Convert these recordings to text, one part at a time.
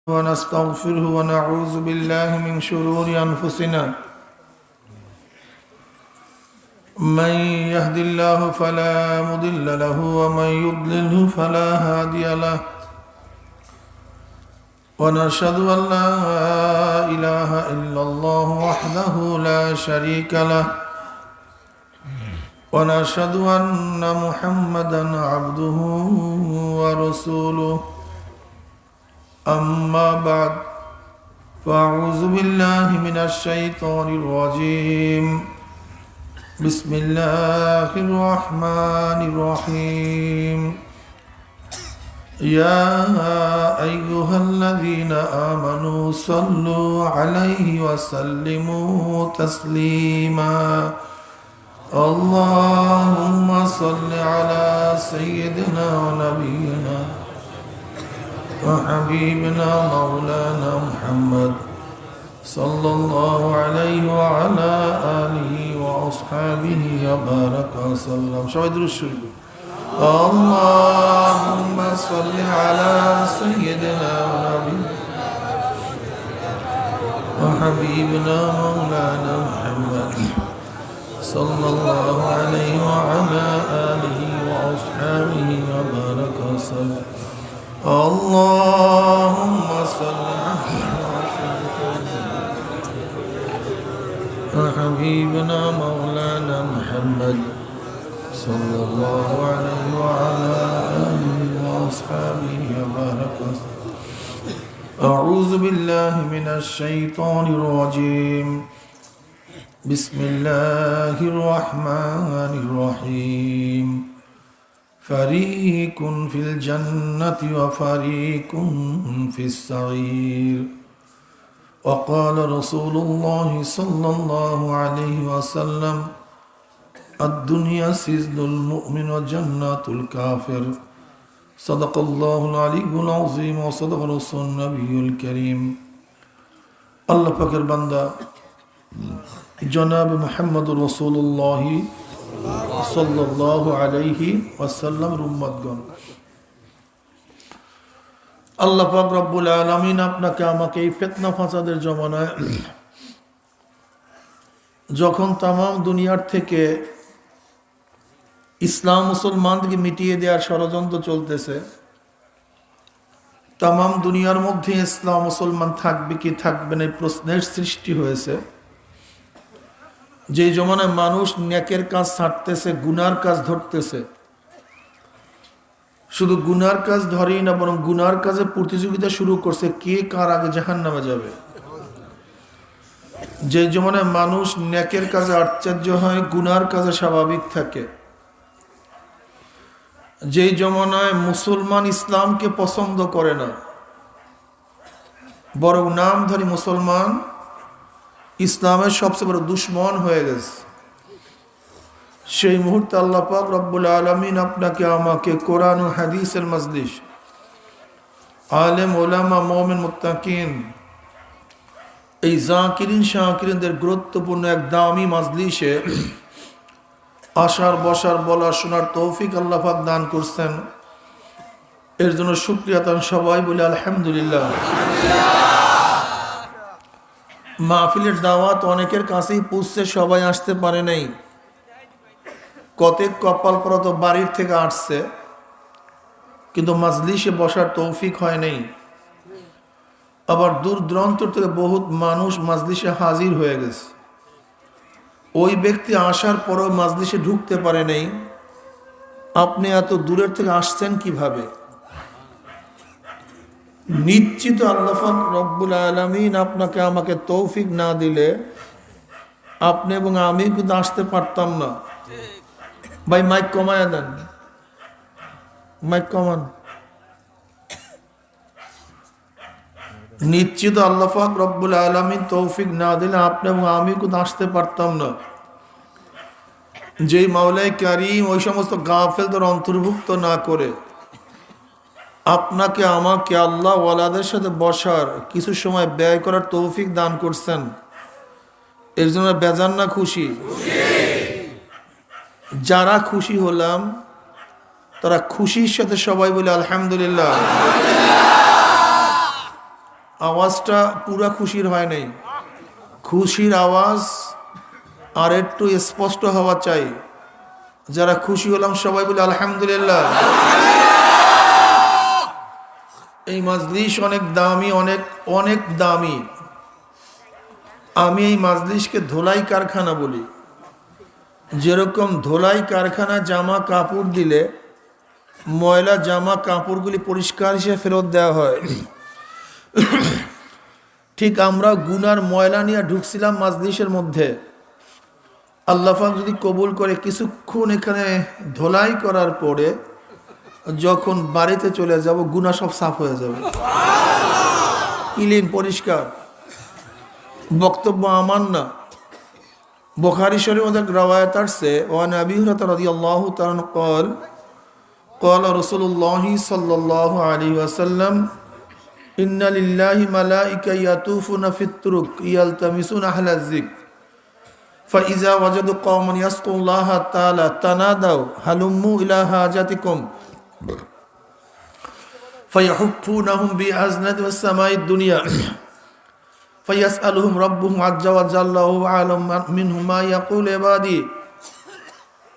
ونستغفره ونعوذ بالله من شرور أنفسنا من يهد الله فلا مضل له ومن يضلله فلا هادي له ونشهد أن لا إله إلا الله وحده لا شريك له ونشهد أن محمدا عبده ورسوله أما بعد فأعوذ بالله من الشيطان الرجيم بسم الله الرحمن الرحيم يا أيها الذين آمنوا صلوا عليه وسلموا تسليما اللهم صل على سيدنا ونبينا وحبيبنا مولانا محمد صلى الله عليه وعلى آله وأصحابه وبارك وسلم شهد الشرك اللهم صل على سيدنا ونبينا وحبيبنا مولانا محمد صلى الله عليه وعلى آله وأصحابه وبارك وسلم اللهم صل على حبيبنا مولانا محمد صلى الله عليه وعلى آله وأصحابه وبارك وسلم أعوذ بالله من الشيطان الرجيم بسم الله الرحمن الرحيم فريق في الجنة وفريق في السعير وقال رسول الله صلى الله عليه وسلم الدنيا سجن المؤمن وجنة الكافر صدق الله العلي العظيم وصدق رسول النبي الكريم الله فكر بندا جناب محمد رسول الله সাল্লাল্লাহু আলাইহি ওয়াসাল্লাম উম্মতগণ আল্লাহ পাক রব্বুল আলামিন আপনাকে আমাকে এই ফিতনা ফাসাদের জমানায় যখন তাম দুনিয়ার থেকে ইসলাম মুসলমানকে মিটিয়ে দেওয়ার ষড়যন্ত্র চলতেছে, তাম দুনিয়ার মধ্যে ইসলাম মুসলমান থাকবে কি থাকবে না এই প্রশ্নের সৃষ্টি হয়েছে। যে জমানায় মানুষ নেকের কাজ ছাড়তেছে, গুনার কাজ ধরতেছে, শুধু গুনার কাজ ধরেই না বরং গুনার কাজে প্রতিযোগিতা শুরু করছে কে কার আগে জাহান্নামে যাবে। যে জমানায় মানুষ নেকের কাজে আশ্চর্য হয়, গুনার কাজে স্বাভাবিক থাকে, যে জমানায় মুসলমান ইসলামকে পছন্দ করে না বরং নামধারী মুসলমান ইসলামের সবচেয়ে বড় দুশ্মন হয়ে গেছে, সেই মুহূর্তে আল্লাহ পাক রব্বুল আলামিন আপনাকে আমাকে কোরআন ও হাদিসের মজলিস, আলেম ওলামা মুমিন মুত্তাকিন, এই জাকিরিন শাকিরিনদের গুরুত্বপূর্ণ এক দামি মজলিসে আসার বসার বলার শোনার তৌফিক আল্লাহ পাক দান করছেন। এর জন্য শুকরিয়া তান সবাই বলে আলহামদুলিল্লাহ। মাহফিলের দাওয়াত অনেকের কাছেই পৌঁছছে, সবাই আসতে পারে নাই। কতেক কপাল পরা তো বাড়ির থেকে আসছে কিন্তু মাজলিসে বসার তৌফিক হয় নাই। আবার দূর দূরান্ত থেকে বহুত মানুষ মাজলিসে হাজির হয়ে গেছে, ওই ব্যক্তি আসার পরও মাজলিসে ঢুকতে পারে নাই। আপনি এত দূরের থেকে আসছেন কিভাবে? নিশ্চিত আল্লাহ পাক রব্বুল আলামিন আপনাকে আমাকে তৌফিক না দিলে আপনি এবং আমি কিন্তু আসতে পারতাম না। ভাই মাইক কমায়া দেন, মাইক কমান। নিশ্চিত আল্লাহ পাক রব্বুল আলামিন তৌফিক না দিলে আপনি এবং আমি কিন্তু আসতে পারতাম না। যেই মাওলাই কারীম ওই সমস্ত গাফেলদের অন্তর্ভুক্ত না করে আপনাকে আমাকে আল্লাহ ওয়ালাদের সাথে বসার কিছু সময় ব্যয় করার তৌফিক দান করছেন, এর জন্য বেজান না খুশি? যারা খুশি হলাম তারা খুশির সাথে সবাই বলে আলহামদুলিল্লাহ। আওয়াজটা পুরা খুশির হয় নাই, খুশির আওয়াজ আর একটু স্পষ্ট হওয়া চাই। যারা খুশি হলাম সবাই বলে আলহামদুলিল্লাহ। এই মাজলিস অনেক দামি, অনেক অনেক দামি। আমি এই মাজলিসকে ধোলাই কারখানা বলি। যেরকম ধোলাই কারখানা জামা কাপড় দিলে ময়লা জামা কাপড়গুলি পরিষ্কার হিসেবে ফেরত দেওয়া হয়, ঠিক আমরা গুনার ময়লা নিয়ে ঢুকছিলাম মাজলিসের মধ্যে। আল্লাহ পাক যদি কবুল করে কিছুক্ষণ এখানে ধোলাই করার পরে যখন বাড়িতে চলে যাব গুনাহ সব সাফ হয়ে যাবে, ক্লিন পরিষ্কার। বক্তব্য আমার না, বুখারী শরীফের মধ্যে রওয়ায়াত আছে, ওয়ান আবী হুরায়রা রাদিয়াল্লাহু তাআলা قال قال رسول الله صلى الله عليه وسلم إن لله ملائكة يطوفون في الطرق يلتمسون أهل الذكر فإذا وجدوا قوما يذكرون الله تعالى تنادوا هلموا إلى حاجتكم فيحفونهم بأذنة السماء الدنيا فيسألهم ربهم عز وجل وهو أعلم منهم ما يقول عبادي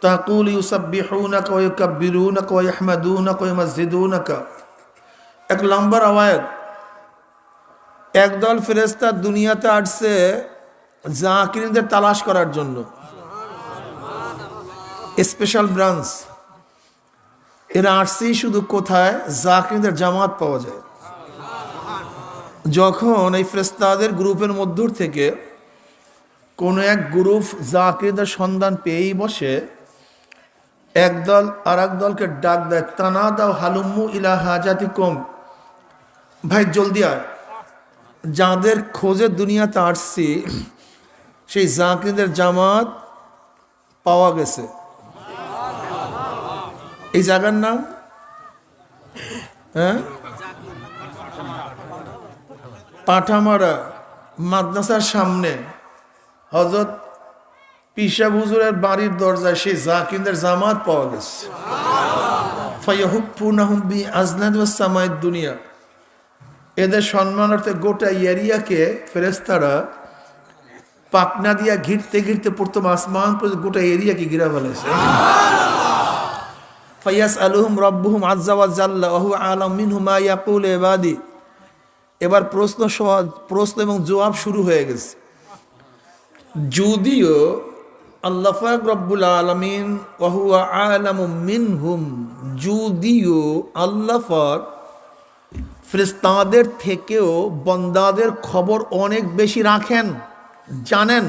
تقول يسبحونك ويكبرونك ويحمدونك ويمجدونك। এক লম্বা আয়াত। একদল ফেরেশতা দুনিয়াতে আসছে জাকিরদের তালাশ করার জন্য, স্পেশাল ব্রাঞ্চ। এরা আসছে শুধু কোথায়? জাকিরদের জামাত পাওয়া যায়। যখন এই ফেরেশতাদের গ্রুপের মধ্য থেকে কোনো এক গ্রুপ জাকিরদের সন্ধান পেয়েই বসে, একদল আর এক দলকে ডাক দেয়, তানা দাও হালুম্মু ইলা হাজাতিকুম, ভাই জলদি আয়, যাদের খোঁজে দুনিয়াতে আসছি সেই জাকিরদের জামাত পাওয়া গেছে। এই জায়গার নাম পাঠামারা মাদ্রাসার সামনে হযরত পিসাব হুজুরের বাড়ির দরজায় সেই জাকিরদের জামাত পাওয়া গেছে। ফায়াহুফুনাহুম বিআজনাতিস সামাইদ দুনিয়া। এদের সম্মানার্থে গোটা এরিয়াকে ফেরেশতারা পাকনা দিয়া ঘিরতে ঘিরতে প্রথম আসমান পর্যন্ত গোটা এরিয়াকে ঘিরা ফেলেছে। ফায়াসআলুহুম রাব্বুহুম আযজা ওয়া জাল্লা ওয়া হুয়া আ'লামু মিনহুম মা ইয়াকুলু ইবাদি। এবার প্রশ্ন এবং জবাব শুরু হয়ে গেছে। যদিও আল্লাহ পাক রব্বুল আলামিন ওয়া হুয়া আ'লামু মিনহুম, যদিও আল্লাহ পাক ফেরেশতাদের থেকেও বান্দাদের খবর অনেক বেশি রাখেন, জানেন।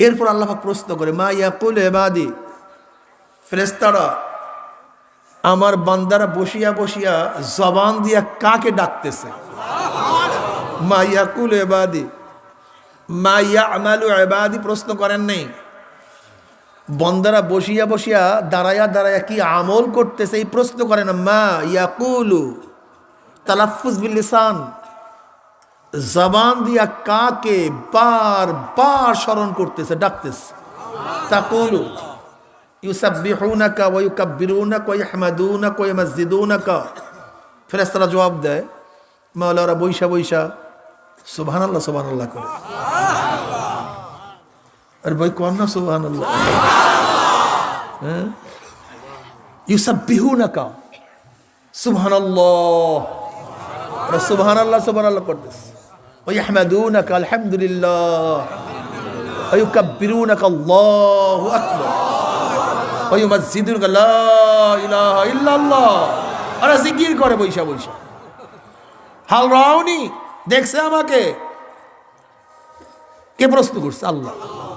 এরপর আল্লাহ পাক প্রশ্ন করে, মা ইয়াকুলু ইবাদি, ফেরেশতারা আমার বান্দারা বসিয়া বসিয়া জবান দিয়া কাকে ডাকতেছে? মা ইয়াকুলু ইবাদি, মা ইয়ামালু ইবাদি প্রশ্ন করেন নাই। বান্দারা বসিয়া বসিয়া দাঁড়ায়া দাঁড়ায়া কি আমল করতেছে এই প্রশ্ন করেন না। মা ইয়াকুলু তালাফফুজ বিল লিসান, জবান দিয়া কাকে বার বার স্মরণ করতেছে, ডাকতেছে। তাকুলু ইউসাব্বিহুনাকা ওয়া ইউকাব্বিরুনাকা ওয়া ইয়াহমাদুনাকা ওয়া ইউমাজ্জিদুনাকা। ফেরেশতারা জবাব দেয়, মাওলানা বৈশা বৈশা সুবহানাল্লাহ সুবহানাল্লাহ করে। আর ভাই কোন না সুবহানাল্লাহ। ইউসাব্বিহুনাকা সুবহানাল্লাহ, সুবহানাল্লাহ সুবহানাল্লাহ করতেছে। ওয়া ইয়াহমাদুনাকা আলহামদুলিল্লাহ ওয়া ইউকাব্বিরুনাকা আল্লাহু আকবার ওয়া ইউমাজ্জিদুনাকা লা ইলাহা ইল্লাল্লাহ। আর জিকির করে বৈশা বৈশা। হাল রাউনি, দেখছে আমাকে? কে প্রশ্ন করছে? আল্লাহ।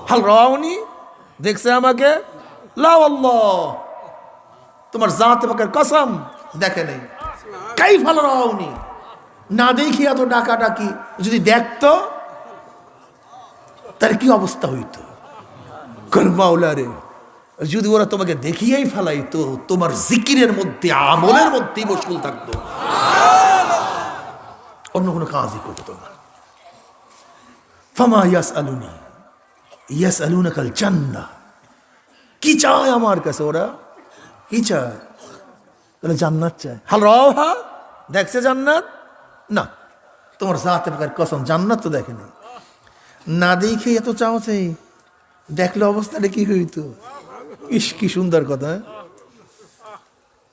হাল রাউনি, দেখছে আমাকে? লা আল্লাহ, তোমার জাতে পাকের কসম, দেখে নেই। কাইফা রাউনি, না দেখি এত ডাকা ডাকি, যদি দেখতো তার কি অবস্থা হইতো? মাওলা রে, যদি ওরা তোমাকে দেখিয়েই ফেলাইতো, তোমার জিকিরের মধ্যে আমলের মধ্যেই মশগুল থাকতো, অন্য কোনো কাজই করতো না। ফামা ইয়াসআলুনি ইয়াসআলুনাকাল জান্নাহ, কি চায় আমার কাছে ওরা? কি চায়? জান্নাত চায়। হাল রাওহা, দেখছে জান্নাত? না, তোমার জাতে পাকার কসম, জান্নাত তো দেখেনি, না দেখে এত চাও চাই, দেখলে অবস্থাটা কি হইতো। ইস কি সুন্দর কথা,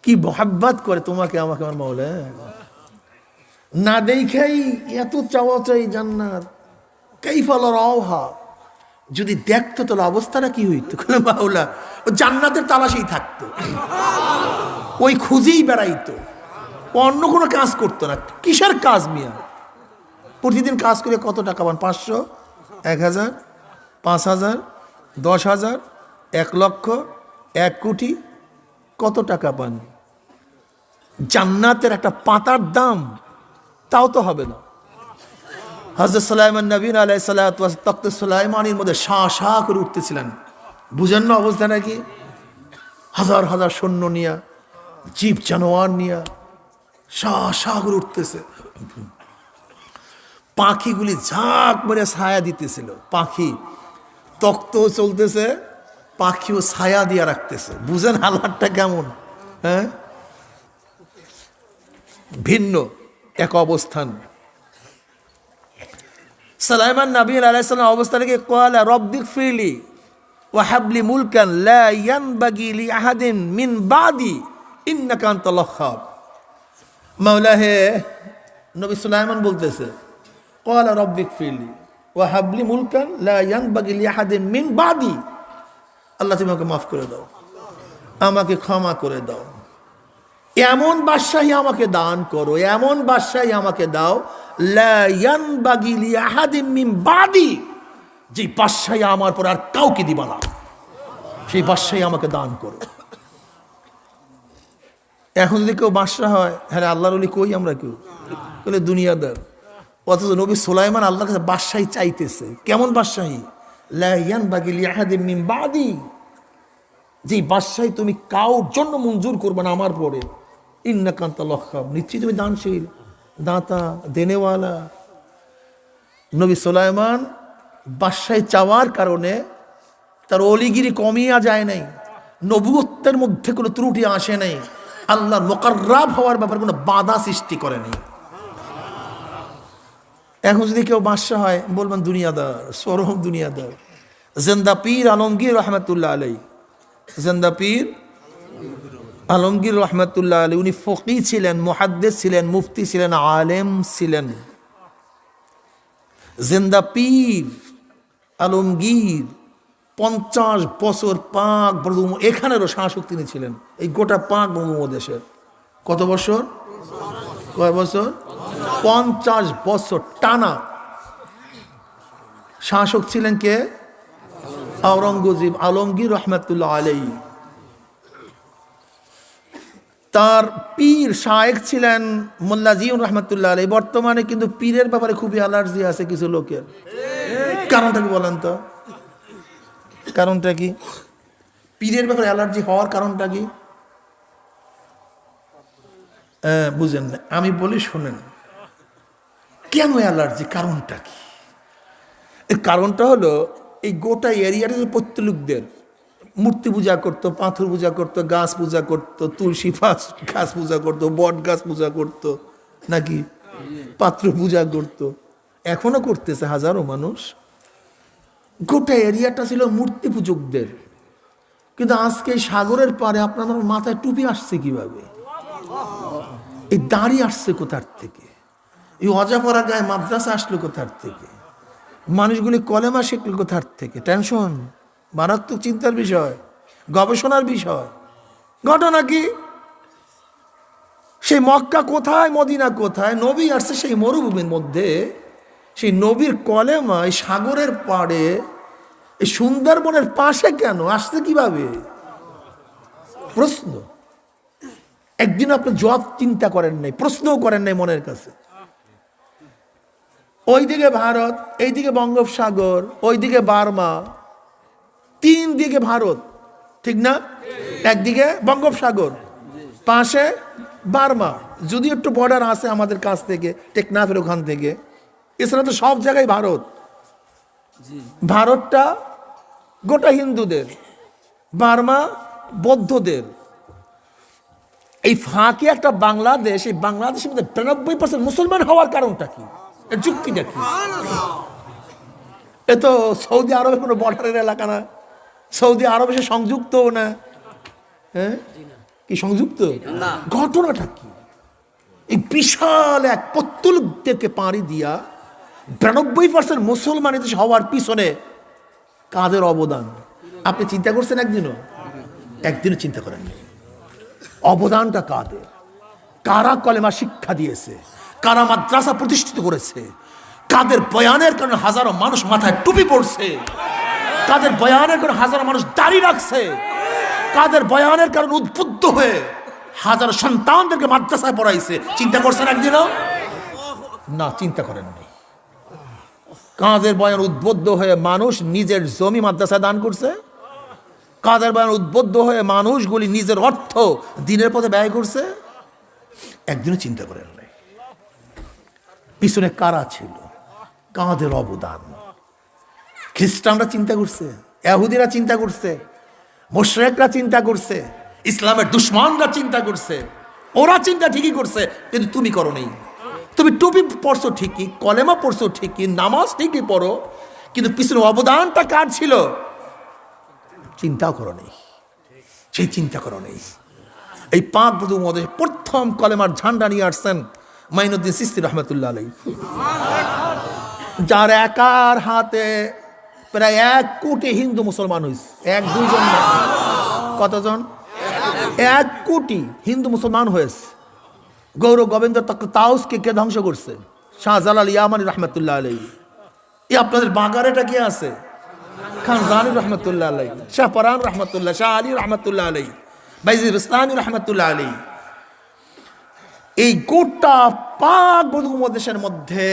কি মহাব্বত করে তোমাকে আমাকে আমার মাওলা। না দেখেই এত চাওয়া চাই জান্নাত, কাইফা লারাউহা, যদি দেখতো তাহলে অবস্থাটা কি হইতো। মাওলা ও জান্নাতের তালাশেই থাকতো, ওই খুঁজেই বেড়াইতো, অন্য কোনো কাজ করতো না। কিসের কাজ মিয়া? প্রতিদিন কাজ করে কত টাকা পান? 500, 1000, 5000, 10,000, 1 লক্ষ, 1 কোটি, কত টাকা পান? জান্নাতের একটা পাতার দাম তাও তো হবে না। হযরত সুলাইমান নবী আলাইহিস সালাতু ওয়াস তখতে সুলাইমানের মধ্যে শাঁ শাঁ করে উঠতেছিলেন, বুঝেন না অবস্থা নাকি? হাজার হাজার সৈন্য নিয়া, জীব জানোয়ার নিয়া শাঁ শাঁ করে উঠতেছে। পাখিগুলি ঝাঁক মেরে ছায়া দিতেছিল, পাখি তক্ত চলতেছে, পাখিও ছায়া দিয়া রাখতেছে। বুঝেন হালাতটা কেমন? হ্যাঁ, ভিন্ন এক অবস্থান। সুলাইমান নবী আলাইহিস সালাম অবস্থাটাকে ক্বালা রব্বিগফিরলি ওয়া হাবলি মুলকান লা ইয়ানবাগি লি আহাদিন মিন বাদি ইন্নাকা আনতাল ওয়াহ্হাব। মাওলা হে, নবী সুলাইমান বলতেছে ক্বালা রব্বিগফিরলি ওয়া হাবলি মুলকান লা ইয়ানবাগি লি আহাদিন মিন বাদি, আল্লাহ তুমি আমাকে মাফ করে দাও, আমাকে ক্ষমা করে দাও, এমন বাদশাহী আমাকে দান করো, এমন বাদশাহী আমাকে দাও, লা ইয়ানবাগি লি আহাদিন মিন বাদি, যে বাদশাহী আমার পর আর কাউকে দিবা না, সেই বাদশাহী আমাকে দান করো। এখন যদি কেউ বাদশাহ হয়, হ্যাঁ আল্লাহর ওলি কই আমরা কেউ, বলে দুনিয়াদার। অথচ নবী সুলাইমান আল্লাহর কাছে বাদশাহী চাইতেছে। কেমন বাদশাহী? লা ইয়ানবাগি লি আহাদিন মিন বাদি, যে বাদশাহী তুমি কাউর জন্য মঞ্জুর করবে না আমার পরে। ইন্নাকা আনতাল ওয়াহ্হাব, নিশ্চয়ই তুমি দানশীল, দাতা, দেনেওয়ালা। নবী সুলাইমান বাদশাহী চাওয়ার কারণে তার অলিগিরি কমিয়া যায় নাই, নবুয়ত্বের মধ্যে কোনো ত্রুটি আসে নাই, আল্লাহর মুকাররাব হওয়ার ব্যাপারে কোনো বাধা সৃষ্টি করেনি। এখন যদি কেউ বাদশাহ হয়, বলবেন দুনিয়াদার, সরম দুনিয়াদার। জিন্দা পীর আলমগীর রহমতুল্লাহ আলাই, জিন্দা পীর আলমগীর রহমতুল্লাহ আলী, উনি ফকি ছিলেন, মুহাদ্দিস ছিলেন, মুফতি ছিলেন, আলেম ছিলেন। জিন্দা পীর আলমগীর 50 বছর পাক ব্রহ্ম, এখানেরও শাসক তিনি ছিলেন, এই গোটা পাক ব্রহ্মদেশের। কত বছর? কয় বছর? 50 বছর টানা শাসক ছিলেন। কে? আওরঙ্গজেব আলমগীর রহমতুল্লাহ আলাই। তার পীর শায়েখ ছিলেন মোল্লা জিউন রহমতুল্লাহ আলাই। বর্তমানে কিন্তু পীরের ব্যাপারে খুবই অ্যালার্জি আছে কিছু লোকের। কারণটা কি বলেন তো? কারণটা কি পীরের ব্যাপারে অ্যালার্জি হওয়ার কারণটা কি? বুঝেন না, আমি বলি শুনেন। কেন অ্যালার্জি? কারণটা কি? এর কারণটা হলো এই গোটা এরিয়াটা প্রত্যেক লোকদের মূর্তি পূজা করতো, পাথর পূজা করতো, গাছ পূজা করতো, তুলসী গাছ পূজা করতো, বট গাছ পূজা করতো, নাকি পাত্র পূজা করতো, এখনো করতেছে হাজারো মানুষ। গোটা এরিয়াটা ছিল মূর্তি পূজকদের। কিন্তু আজকে সাগরের পারে আপনার মাথায় টুপি আসছে কিভাবে? এই দাড়ি আসছে কোথার থেকে? এই অজাপরা গায়ে মাদ্রাসা আসলো কোথার থেকে? মানুষগুলি কলেমা শিখলো কোথার থেকে? টেনশন, মারাত্মক চিন্তার বিষয়, গবেষণার বিষয়। ঘটনা কি? সেই মক্কা কোথায়, মদিনা কোথায়? নবী আসছে সেই মরুভূমির মধ্যে, সেই নবীর কলেমা এই সাগরের পাড়ে, এই সুন্দরবনের পাশে কেন আসছে কিভাবে? প্রশ্ন। একদিন আপনি জবাব চিন্তা করেন নাই, প্রশ্নও করেন নাই মনের কাছে। ওইদিকে ভারত, এইদিকে বঙ্গোপসাগর, ওইদিকে বার্মা, 3 দিকে ভারত, ঠিক না? একদিকে বঙ্গোপসাগর, পাশে বার্মা, যদি একটু বর্ডার আছে আমাদের কাছ থেকে, টেকনাফের ওখান থেকে, এছাড়া তো সব জায়গায় ভারত। ভারতটা গোটা হিন্দুদের, বার্মা বৌদ্ধদের। এই ফাঁকে একটা বাংলাদেশ, এই বাংলাদেশের মধ্যে 92% মুসলমান হওয়ার কারণটা কি? এর যুক্তিটা কি? এ তো সৌদি আরবের কোনো বর্ডারের এলাকা না, সৌদি আরব এসে সংযুক্তও না। হ্যাঁ, কি সংযুক্ত? ঘটনাটা কি? এই বিশাল এক পত্তল থেকে পাড়ি দিয়া 92% মুসলমান দেশ হওয়ার পিছনে কাদের অবদান আপনি চিন্তা করছেন? একদিনও চিন্তা করেননি। অবদানটা কাদের? কারা কলেমা শিক্ষা দিয়েছে, কারা মাদ্রাসা প্রতিষ্ঠিত করেছে, কাদের বয়ানের কারণে হাজারো মানুষ মাথায় টুপি পড়ছে, কাদের বয়ানের কারণে হাজারো মানুষ দাড়ি রাখছে, কাদের বয়ানের কারণে উদ্বুদ্ধ হয়ে হাজারো সন্তানদেরকে মাদ্রাসায় পড়াইছে। চিন্তা করছেন একদিনও? না, চিন্তা করেননি। কাদের বয়ান উদ্বুদ্ধ হয়ে মানুষ নিজের জমি মাদ্রাসায় দান করছে, কাদের বয়ান উদ্বুদ্ধ হয়ে মানুষগুলি নিজের অর্থ দিনের পথে ব্যয় করছে, একদিনও চিন্তা করেন নাই। পিছনে কারা ছিল, কাদের অবদান? খ্রিস্টানরা চিন্তা করছে, ইহুদিরা চিন্তা করছে, মুশরিকরা চিন্তা করছে, ইসলামের দুশমনরা চিন্তা করছে। ওরা চিন্তা ঠিকই করছে, কিন্তু তুমি করো নাই। তুমি টুপি পড়ছো ঠিকই, কলেমা পড়ছো ঠিকই, নামাজ ঠিকই পড়ো, কিন্তু পিছনে অবদানটা কার ছিল চিন্তাও করো নেই। সেই চিন্তা করো নেই। এই পাক বধু মধ্যে প্রথম কলেমার ঝান্ডা নিয়ে আসছেন মাইনুদ্দিন চিশতি রহমতুল্লাহ আলাইহি, যার একার হাতে প্রায় 1 কোটি হিন্দু মুসলমান হয়েছে। 1-2 জন, কতজন? 1 কোটি হিন্দু মুসলমান হয়েছে। গৌর গোবিন্দ তাউসকে কে ধ্বংস করছে? শাহজালাল ইয়ামানি রহমতুল্লাহ আলাইহি। এই আপনাদের বাগারেটা কে আছে? খান জানি রহমতুল্লাহ আলাইহি, শাহ পরান রহমতুল্লাহ, শাহ আলী রহমতুল্লাহ আলাইহি, বাইজিদ বিস্তানি রহমতুল্লাহ আলাইহি। এই গোটা পাক বধু উপদেশের মধ্যে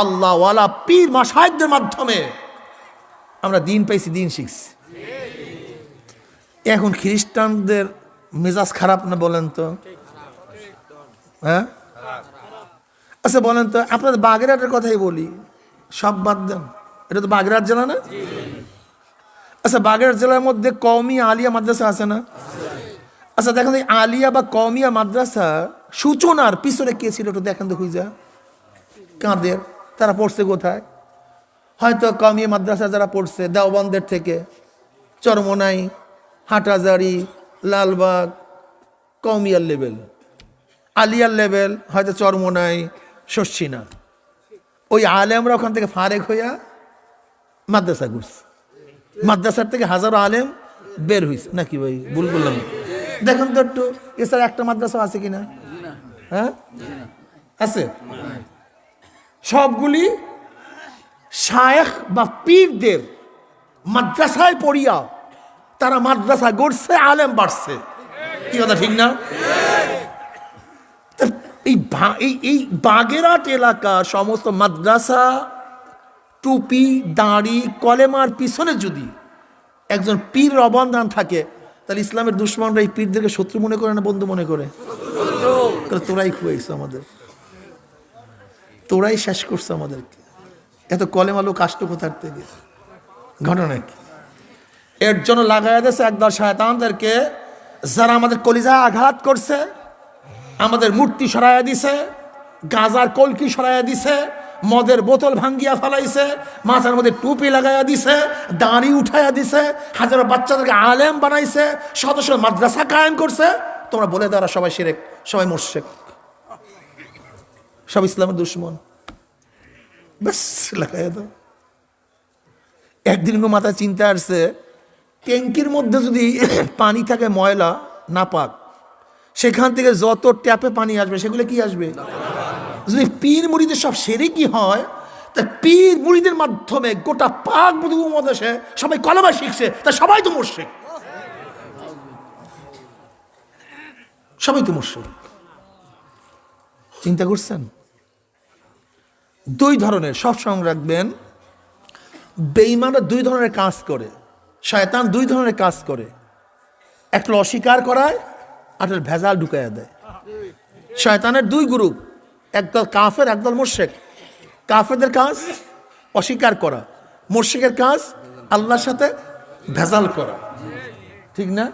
আল্লাহওয়ালা পীর মাশায়েখদের মাধ্যমে আমরা দিন পাইছি, দিন শিখছি। এখন খ্রিস্টানদের মেজাজ খারাপ না বলেন তো? হ্যাঁ, আচ্ছা বলেন তো, আপনাদের বাগেরহাটের কথাই বলি, সব বাদ দেন, এটা তো বাগেরহাট জেলা না? আচ্ছা, বাগেরহাট জেলার মধ্যে কওমিয়া আলিয়া মাদ্রাসা আছে না? আচ্ছা দেখেন, এই আলিয়া বা কওমিয়া মাদ্রাসা সূচনার পিছনে কে ছিল একটু দেখেন তো খুঁজা। কাদের? তারা পড়ছে কোথায়? হয়তো কওমিয়া মাদ্রাসা যারা পড়ছে দেওবন্দের থেকে, চরমোনাই, হাটহাজারী, লালবাগ, কওমিয়ার লেভেল। আলিয়ার লেভেল হয়তো চরমোনাই, শর্ষিনা। ওই আলেমরা ওখান থেকে ফারেক হইয়া মাদ্রাসা ঘুরছে, মাদ্রাসার থেকে হাজারো আলেম বের হয়েছে নাকি? ভাই ভুল বললাম? দেখুন তো একটু, এছাড়া একটা মাদ্রাসা আছে কিনা? হ্যাঁ, আছে। সবগুলি শায়েখ বা পীরদের মাদ্রাসায় পড়িয়া তারা মাদ্রাসা গড়ছে, আলেম বাড়ছে। কি কথা ঠিক না? এই বাগেরহাট এলাকার সমস্ত মাদ্রাসা, টুপি, দাড়ি, কলেমার পিছনে যদি একজন পীর অবদান থাকে, তাহলে ইসলামের দুশমনরা এই পীরদেরকে শত্রু মনে করে না বন্ধু মনে করে? তোরাই খুয়াইছো আমাদের, তোরাই শেষ করছো আমাদেরকে। এত কলেমা লোক আসতো কোথার থেকে? ঘটনা কি? এর জন্য লাগাইয়া দিয়েছে একদল শয়তানদেরকে, যারা আমাদের কলিজায় আঘাত করছে, আমাদের মূর্তি সরাইয়া দিছে, গাজার কলকি সরাইয়া দিছে, মদের বোতল ভাঙ্গিয়া ফেলাইছে, মাথার মধ্যে টুপি লাগাইয়া দিছে, দাড়ি উঠাইয়া দিছে, হাজারো বাচ্চাদেরকে আলেম বানাইছে, শত শত মাদ্রাসা কায়েম করছে। তোমরা বলে দাও সবাই শিরক, সবাই মুশরিক, সব ইসলামের দুশমন। ব্যাস লাগাইয়া দাও। একদিন মাথায় চিন্তা আসছে, ট্যাঙ্কির মধ্যে যদি পানি থাকে ময়লা নাপাক, সেখান থেকে যত ট্যাপে পানি আসবে সেগুলো কি আসবে? যদি পীর মুরিদের সব শিরকি হয়, তা পীর মুরিদের মাধ্যমে গোটা পাক বধু উপমহাদেশে সবাই কলেমা শিখছে, তা সবাই তো মুশরিক, সবাই তো মুশরিক। চিন্তা করছেন? 2 ধরনের, সবসময় রাখবেন, বেঈমানরা 2 ধরনের কাজ করে, শয়তান 2 ধরনের কাজ করে। একটা অস্বীকার করায়, আর ভেজাল ঢুকাইয়া দেয়। শয়তানের 2 গ্রুপ, একদল কাফের, একদল মুশরিক। কাফেরদের কাজ অস্বীকার করা, মুশরিকের কাজ আল্লাহর সাথে ভেজাল করা, ঠিক না?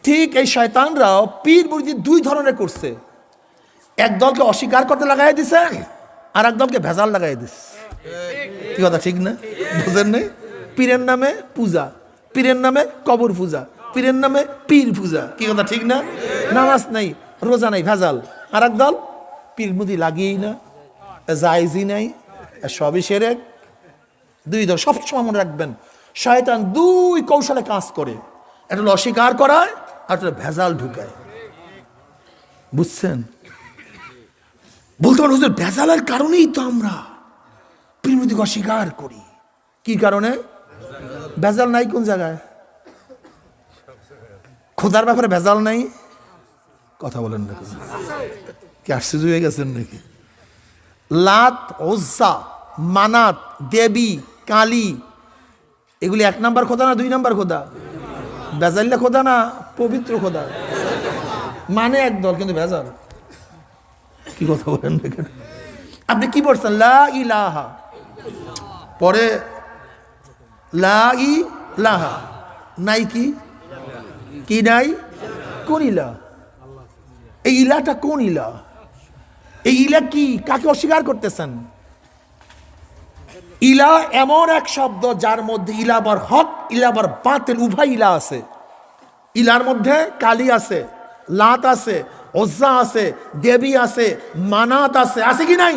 ঠিক এই শয়তানরাও পীর মুরিদ 2 ধরনের করছে। এক দলকে অস্বীকার করতে লাগাই দিছে, আর একদমকে ভেজাল লাগাই দিস। কি কথা ঠিক না? বুঝেন নাই? পীরের নামে পূজা, পীরের নামে কবর পূজা, পীরের নামে পীর পূজা। কি কথা ঠিক না? নামাজ নাই, রোজা নাই, ভেজাল। আর একদল পীর মুদি লাগিয়েই না, জায়েজই নাই, সবই শিরক। দুই দল সবসময় মনে রাখবেন, শয়তান দুই কৌশলে কাজ করে, একটা হলো অস্বীকার করায় আর একটা ভেজাল ঢুকায়। বুঝছেন? বলতে পারেন হুজুর ভেজালের কারণেই তো আমরা পীর মুদিকে অস্বীকার করি। কি কারণে? ভেজাল নাই কোন জায়গায়? খোদার ব্যাপারে ভেজাল নাই? কথা বলেন না, কি আশ্চর্য হয়ে গেছেন নাকি? লাত, ওজ্জা, মানাত, দেবী, কালী, এগুলি এক নাম্বার খোদা না দুই নাম্বার খোদা? ভেজাল্লা খোদা না পবিত্র খোদা? মানে একদল কিন্তু ভেজাল। কি কথা বলেন না? আপনি কি বলছেন? লা ইলাহা, পরে লা ইলাহা নাই, কি কি নাই? কোন ইলা? এই ইলাটা কোন ইলা? এই ইলা কি? কাকে অস্বীকার করতেছেন? ইলা এমন এক শব্দ যার মধ্যে ইলাবার হক, ইলাবার বাতিল, উভয় ইলা আছে। ইলার মধ্যে কালী আছে, লাত আছে, ওজ্জা আছে, দেবী আছে, মানাত আছে। আছে কি নাই?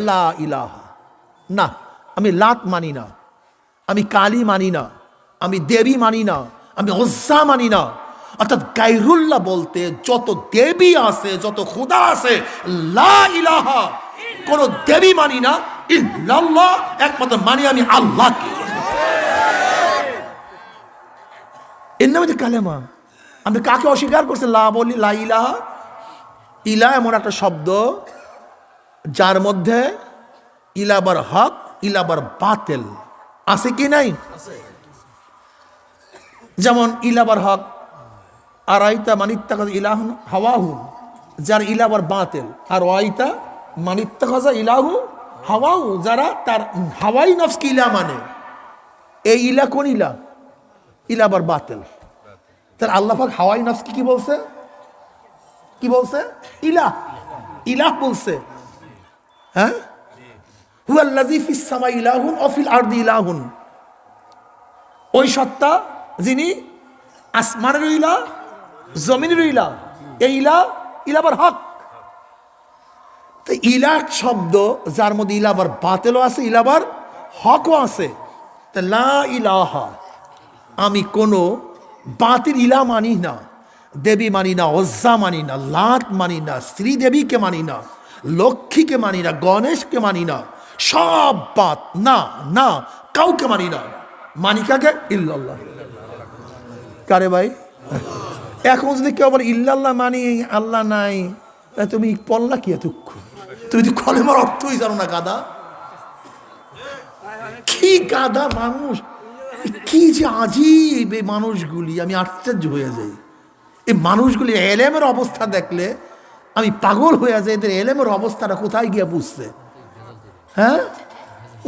লা ইলাহা না, আমি লাত মানি না, আমি কালী মানি না, আমি দেবী মানি না, আমি ওজ্জা মানি না। অর্থাৎ গায়রুল্লাহ বলতে যত দেবী আছে, যত খোদা আছে, লা ইলাহা, কোন দেবী মানি না, ইল্লাল্লাহ, একমাত্র মানি আমি আল্লাহকে। এর নামে যে কালেমা। আপনি কাকে অস্বীকার করছেন? লা বলি, লা ইলাহা। ইলা এমন একটা শব্দ যার মধ্যে ইলাবার হক, ইলাবার বাতিল আছে কি নাই? যেমন ইলাবার হক, আরাইতা মানিত্তাখায ইলাহুন হাওয়াহু, যার ইলাবার বাতিল। আর ওয়াইতা মানিত্তাখায ইলাহু হাওয়াহু, যারা তার হাওয়াই নফসকে ইলা মানে। এই ইলা কোন ইলা? ইলাবার বাতিল। তার আল্লাহ পাক হাওয়াই নফসকে কি বলছে? কি বলছে? ইলাহ, ইলাহ বলছে। হ্যাঁ, হুয়াল্লাযী ফিস সামাই ইলাহুন ওয়া ফিল আরদি ইলাহুন, ওই সত্তা যিনি আসমানের ইলাহ, জমিনের ইলাহ। এই ইলাহ ইলাবার হক। তো ইলাহ শব্দ যার মধ্যে ইলাবার বাতিলও আছে, ইলাবার হকও আছে। তা লা ইলাহা, আমি কোনো বাতিল ইলাহ মানি না, দেবী মানি না, ওজ্জা মানি না, লাত মানি না, শ্রীদেবীকে মানি না, লক্ষ্মীকে মানি না, গণেশকে মানি না, সব বাত না, না কাউকে মানি না। মানি কাকে? ইল্লাল্লাহ। কারে ভাই? এখন যদি কেউ বলে ইল্লাল্লাহ মানি, আল্লাহ নাই, তুমি পল্লা কি এতক্ষণ? তুমি তো কলেমার অর্থই জানো না, গাদা। কি গাদা মানুষ, কি যে আজীব এই মানুষগুলি, আমি আশ্চর্য হয়ে যাই। এই মানুষগুলি এলেমের অবস্থা দেখলে আমি পাগল হয়ে যাই। এদের এলেমের অবস্থাটা কোথায় গিয়ে বুঝছে? হ্যাঁ,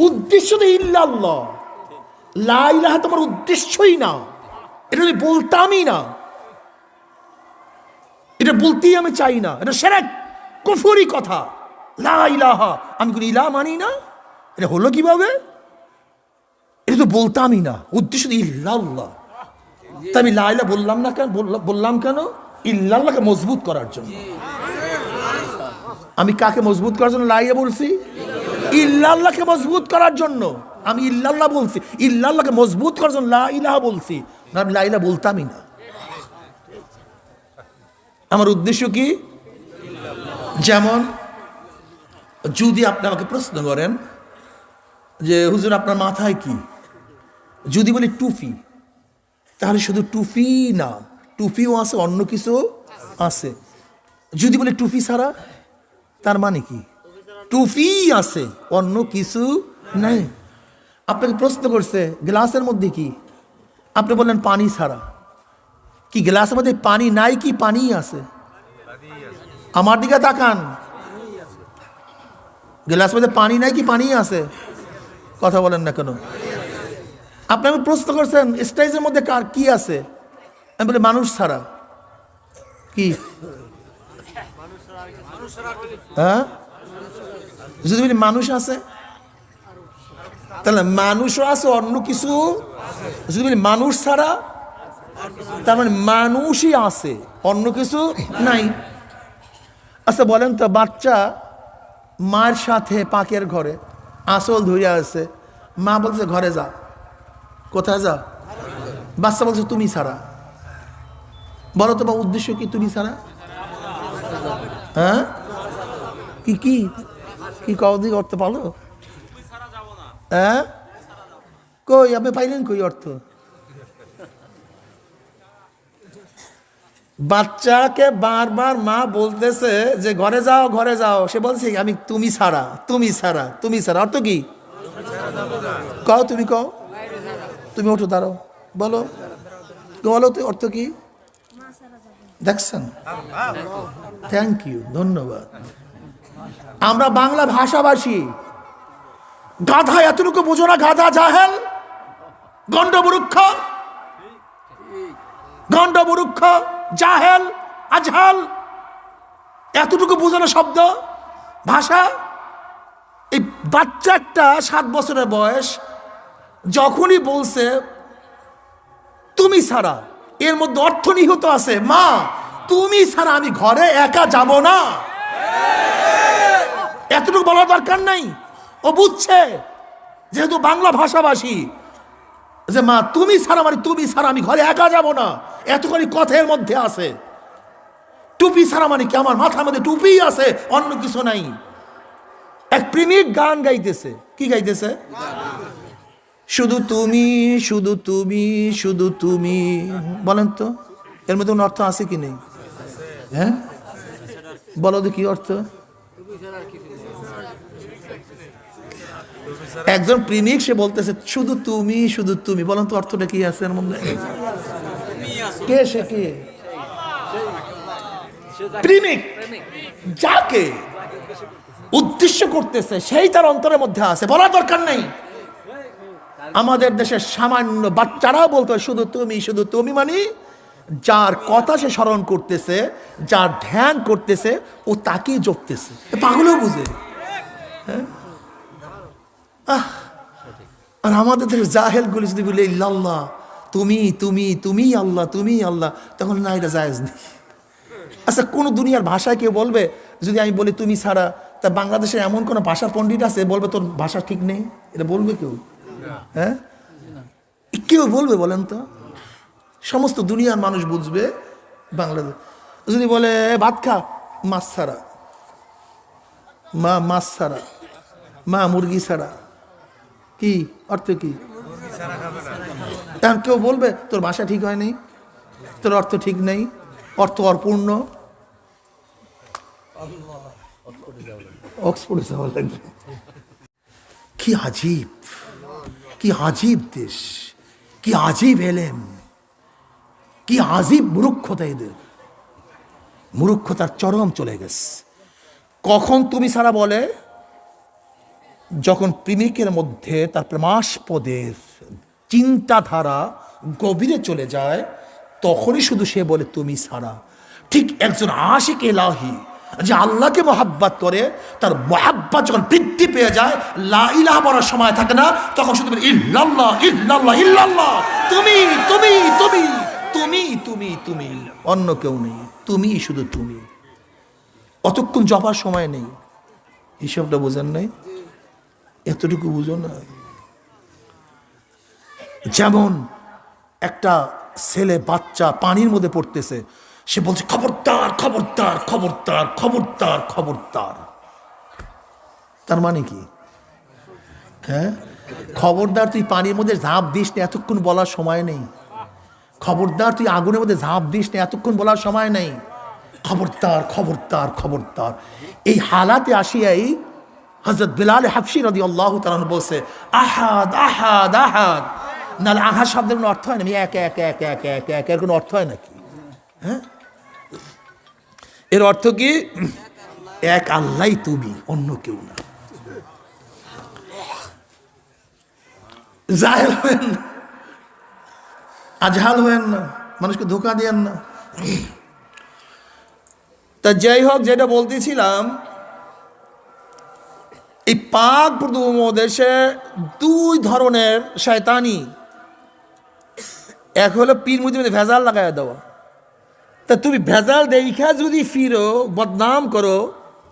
উদ্দেশ্য তো ইল্লাল্লাহ, লা ইলাহা তোমার উদ্দেশ্যই না। এটা আমি বলতামই না, এটা বলতেই আমি চাই না। এটা শিরক, কুফরি কথা। লা ইলাহা, আমি কোন ইলাহ মানি না, এটা হলো কিভাবে? এটা তো বলতামই না, উদ্দেশ্য তো ইল্লাল্লাহ। তা আমি লা ইলাহা বললাম না কেন? বললাম কেন? ইল্লাল্লাহকে মজবুত করার জন্য। আমি কাকে মজবুত করার জন্য লা ইলাহা বলছি? ইল্লাল্লাহকে মজবুত করার জন্য আমি ইল্লাল্লাহ বলছি। ইল্লাল্লাহকে মজবুত করার জন্য লা ইলাহা বলছি, না আমি লা ইলাহা বলতামই না। আমার উদ্দেশ্য কি? যেমন যদি আপনি আমাকে প্রশ্ন করেন যে হুজুর আপনার মাথায় কি, যদি বলি টুপি, তাহলে শুধু টুপি না, টুপিও আছে, অন্য কিছু আছে। যদি বলি টুপি ছাড়া, তার মানে কি? টুপি আছে, অন্য কিছু নাই। আপনাকে প্রশ্ন করছে গ্লাসের মধ্যে কি, আপনি বললেন পানি ছাড়া। কি গ্লাসের মধ্যে পানি নাই কি পানি আছে? আমার দিকে তাকান, গ্লাসের মধ্যে পানি নাই কি পানি আছে? কথা বলেন না কেন? আপনি আমি প্রশ্ন করছেন স্টেজের মধ্যে কার কি আছে, আমি বলি মানুষ ছাড়া। কি? হ্যাঁ, যদি বলি মানুষ আছে, তাহলে মানুষও আছে, অন্য কিছু। যদি বলি মানুষ ছাড়া, তার মানে মানুষই আছে, অন্য কিছু নাই। আচ্ছা বলেন তো, বাচ্চা মার সাথে পাকের ঘরে আঁচল ধরে আছে, মা বলছে ঘরে যা। কোথায় যা? বাচ্চা বলছে তুমি ছাড়া। বলো তো বা উদ্দেশ্য কি তুমি ছাড়া? হ্যাঁ, কি কি কি কদি করতে পারলো? হ্যাঁ, কই আপনি পাইলেন কই অর্থ? বাচ্চাকে বারবার মা বলতেছে যে ঘরে যাও ঘরে যাও, সে বলছে আমি তুমি ছাড়া, তুমি ছাড়া, তুমি ছাড়া। অর্থ কি? কও, তুমি কও, তুমি ওঠো, দাঁড়াও, বলো, বলো তো অর্থ কি? দেখছেন? থ্যাংক ইউ, ধন্যবাদ। আমরা বাংলা ভাষাভাষী, গাধা এতটুকু বুঝো না? গাধা, জাহেল, গন্ডমূর্খ, গন্ডমূর্খ, জাহেল, আজহাল, এতটুকু বুঝো না শব্দ, ভাষা? এই বাচ্চাটা 7 বছরের বয়স, যখনই বলছে তুমি ছাড়া, এর মধ্যে অর্থ নিহিত আছে, মা তুমি ছাড়া আমি ঘরে একা যাব না। এতটুকু বলার দরকার নাই, ও বুঝছে যেহেতু বাংলা ভাষাভাষী, যে মা তুমি ছাড়া মানে তুমি ছাড়া আমি ঘরে একা যাব না। এতখানি কথার মধ্যে আছে। টুপি ছাড়া মানে কি আমার মাথার মধ্যে টুপি আছে, অন্য কিছু নাই। এক প্রেমিক গান গাইতেছে, কি গাইতেছে? শুধু তুমি, শুধু তুমি, শুধু তুমি। বলেন তো এর মধ্যে কোনো অর্থ আছে কি নেই? হ্যাঁ, বলো তো কি অর্থ? একজন প্রেমিক, সে বলতেছে শুধু তুমি, শুধু তুমি। বলেন তো অর্থটা কি আছে এর মধ্যে? কে সে? কে প্রেমিক? যাকে উদ্দেশ্য করতেছে সেই তার অন্তরের মধ্যে আছে, বলার দরকার নেই। আমাদের দেশের সামান্য বাচ্চারাও বলতো শুধু তুমি, শুধু তুমি, মানে যার কথা সে স্মরণ করতেছে, যার ধ্যান করতেছে, ও তাকেই জপতেছে। পাগলও বুঝে। হ্যাঁ, আর আমাদের দেশের জাহেল গুলি যদি বলে ইল্লাল্লাহ, তুমি তুমি তুমি আল্লাহ, তুমি আল্লাহ, তখন না, এটা জায়েজ নেই। আচ্ছা, কোন দুনিয়ার ভাষায় কেউ বলবে যদি আমি বলি তুমি ছাড়া, তা বাংলাদেশে এমন কোন ভাষা পণ্ডিত আছে বলবে তোর ভাষা ঠিক নেই? এটা বলবে কেউ? হ্যাঁ, কেউ বলবে বলেন তো? সমস্ত দুনিয়ার মানুষ বুঝবে বাংলাদেশ। যদি বলে ভাত খা, মাছ ছাড়া, মা মাছ ছাড়া, মা মুরগি ছাড়া, কি অর্থ কি? এখন কেউ বলবে তোর ভাষা ঠিক হয়নি, তোর অর্থ ঠিক নেই, অর্থ অপূর্ণ, অক্সফোর্ডে যাওয়া লাগবে। কি আজীব, কি আজীব দেশ, কি আজীব এলেম, কি আজীব মূর্খতা। এদের মূর্খতার চরম চলে গেছে। কখন তুমি ছাড়া বলে? যখন প্রেমিকের মধ্যে তার প্রেমাস্পদের চিন্তাধারা গভীরে চলে যায়, তখনই শুধু সে বলে তুমি ছাড়া। ঠিক একজন আশিক ইলাহি যে আল্লাহকে মহাব্বত করে, তার মহাব্বত যখন বৃদ্ধি পেয়ে যায়, লা ইলাহা বলার সময় থাকে না, তখন শুধু বলে ইল্লাল্লাহ, ইল্লাল্লাহ, ইল্লাল্লাহ, তুমি তুমি তুমি তুমি তুমি তুমি, অন্য কেউ নেই, তুমি, শুধু তুমি। অতক্ষণ জপার সময় নেই। হিসাবটা বোঝেন নাই? এতটুকু বুঝো না। যেমন একটা ছেলে বাচ্চা পানির মধ্যে পড়তেছে, সে বলছে খবরদার, খবরদার, খবরদার, খবরদার, খবরদার। তার মানে কি? হ্যাঁ, খবরদার তুই পানির মধ্যে ঝাঁপ দিস না, এতক্ষণ বলার সময় নেই। খবরদার তুই আগুনের মধ্যে ঝাঁপ দিস না, এতক্ষণ বলার সময় নেই। খবরদার, খবরদার, খবরদার। এই হালাতে আসিয়াই হযরত বিলাল হাবশী রাদিয়াল্লাহু তাআলা আনহু বলছে আহাদ, আহাদ, আহাদ। নাহলে আহাদ শব্দের কোনো অর্থ হয় না? এক এক এক এক এক এক, এর কোনো অর্থ হয় নাকি? হ্যাঁ, এর অর্থ কি? এক আল্লাহই তুমি, অন্য কেউ না। জাহেল হয়েন না, আজহাল হয়েন না, মানুষকে ধোঁকা দিয়েন না। তা যাই হোক, যেটা বলতেছিলাম, এই পাক উপমহাদেশে দুই ধরনের শয়তানি। এক হলো পীর মুরিদের মধ্যে ভেজাল লাগাই দেওয়া। তা তুমি ভেজাল দেখা যদি ফিরো বদনাম করো,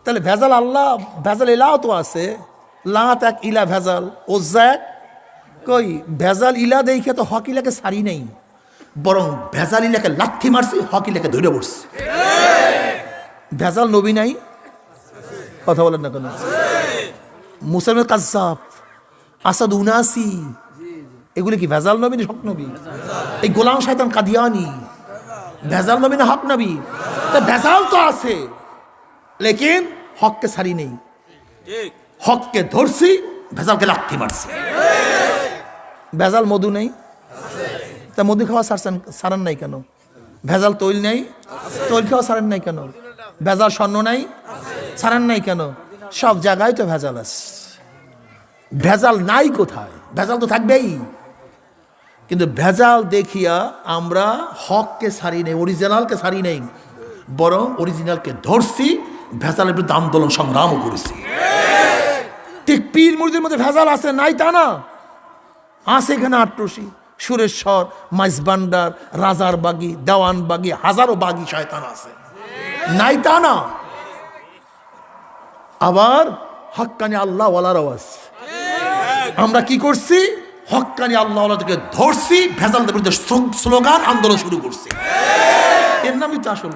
তাহলে ভেজাল আল্লাহ, ভেজাল ইলাও তো আছে। লাত এক ইলা ভেজাল, ওজ্জা এক। কই ভেজাল ইলা দেখে তো হক ইলাকে সারি নেই, বরং ভেজাল ইলাকে লাথি মারছি, হক ইলাকে ধরে পড়ছে। ভেজাল নবী নাই, কথা বলেন না কেন? মুসলমান কাজ্জাব, আসাদ উনাসি, এগুলি কি ভেজাল নবী না হক নবী? এই গোলাম শয়তান কাদিয়ানি ভেজাল নবী না হক নবী? তা ভেজাল তো আছে, লেকিন হককে সারি নেই। হককে ধরছি, ভেজালকে লাথি মারছি। ভেজাল মধু নেই, তা মধু খাওয়া সারান নাই কেন? ভেজাল তৈল নেই, তৈল খাওয়া সারেন নাই কেন? ভেজাল স্বর্ণ নাই, সারান নাই কেন? সব জায়গায় তো ভেজাল আছে। ভেজাল নাই কোথায়? ভেজাল তো থাকবেই, কিন্তু ভেজাল দেখিয়া আমরা হককে সারি নেই, অরিজিনালকে সারি নেই, বরং অরিজিনালকে ধরছি, ভেজালের বিরুদ্ধে আন্দোলন সংগ্রামও করেছি। ঠিক পীর মুরিদের মধ্যে ভেজাল আছে নাই তা না, আছে এখানে আট্রসি, সুরেশ্বর, মাইজবান্ডার, রাজার বাগি, দেওয়ান বাগি, হাজারো বাগি শয়তান আছে, নাই তা না। আবার হক্কানি আল্লাহ ওয়ালারাও আছে। আমরা কি করছি? হক্কানি আল্লাহ ওয়ালাদেরকে ধরছি, ভেজালদের বিরুদ্ধে স্লোগান আন্দোলন শুরু করছি। এর নামই তো আসল,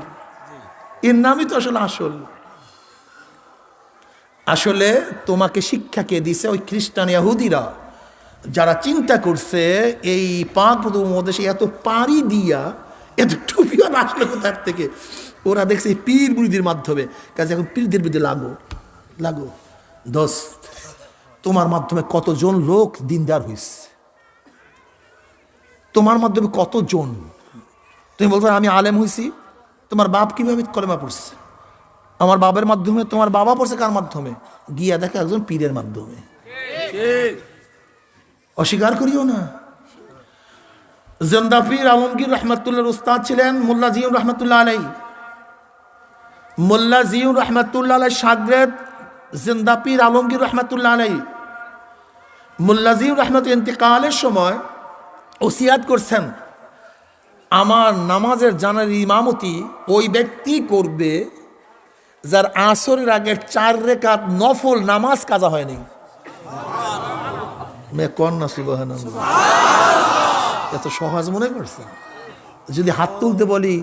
এর নামই তো আসলে আসল। আসলে তোমাকে শিক্ষা কে দিছে? ওই খ্রিস্টান ইহুদিরা, যারা চিন্তা করছে এই পাক উপমহাদেশে এত পাড়ি দিয়া এত টুপিও আসলো কোথার থেকে, ওরা দেখছে পীর মুরিদের মাধ্যমে। কাজে এখন পীরদের বিরুদ্ধে লাগো লাগো। দোস্ত, তোমার মাধ্যমে কতজন লোক দিনদার হয়েছে, তোমার মাধ্যমে কতজন। তুমি বলছো আমি আলেম হয়েছি, তোমার বাপ কিভাবে কলেমা পড়ছে? আমার বাবার মাধ্যমে। তোমার বাবা পড়ছে কার মাধ্যমে? গিয়া দেখে একজন পীরের মাধ্যমে। অস্বীকার করিও না। জিন্দা পীর আলমগীর রহমতুল্লাহর উস্তাদ ছিলেন মোল্লা জিউর রহমতুল্লাহ আলাই। মোল্লা জিউর রহমতুল্লাহ আলাই শাগরেদ জিন্দা পীর আলমগীর রহমতুল্লাহ আলাই। মোল্লা জিউর রহমত ইন্তেকালের সময় ওসিয়াত করছেন, আমার নামাজের জানার ইমামতি ওই ব্যক্তি করবে যার আসরের আগে 4 রাকাত নফল নামাজ কাজা হয়নি। এত সহজ মনে করছে? যদি হাত তুলতে বলি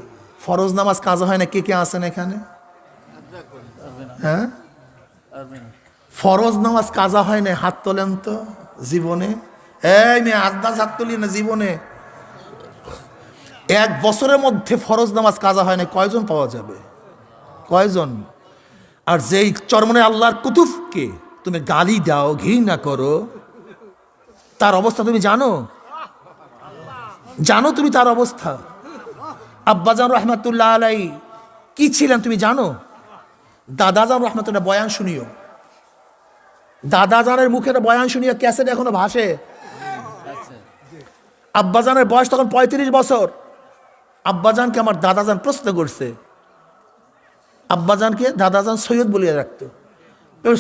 ফরজ নামাজ কাজা হয় না, কে কে আছেন এখানে? হ্যাঁ, ফরজ নামাজ কাজা হয় না, হাত তোলেন তো জীবনে। এই মেয়ে আজদাজ হাত তুলি না জীবনে। 1 বছরের মধ্যে ফরজ নামাজ কাজা হয় না, কয়জন পাওয়া যাবে? কয়জন? আর যেই চরমনে আল্লাহর কুতুবকে তুমি গালি দাও, ঘৃণা করো, তার অবস্থা তুমি জানো? জানো তুমি তার অবস্থা? আব্বাজান রহমতুল্লাহ আলাই কি ছিলেন তুমি জানো? দাদাজান রহমতুল্লাহ বয়ান শুনিও, দাদাজানের মুখের বয়ান শুনিও, ক্যাসেট এখনো ভাসে। আব্বাজানের বয়স তখন 35 বছর। আব্বাজানকে আমার দাদাজান প্রশ্ন করছে, আব্বাজানকে দাদাজান সৈয়দ বলিয়া রাখতো।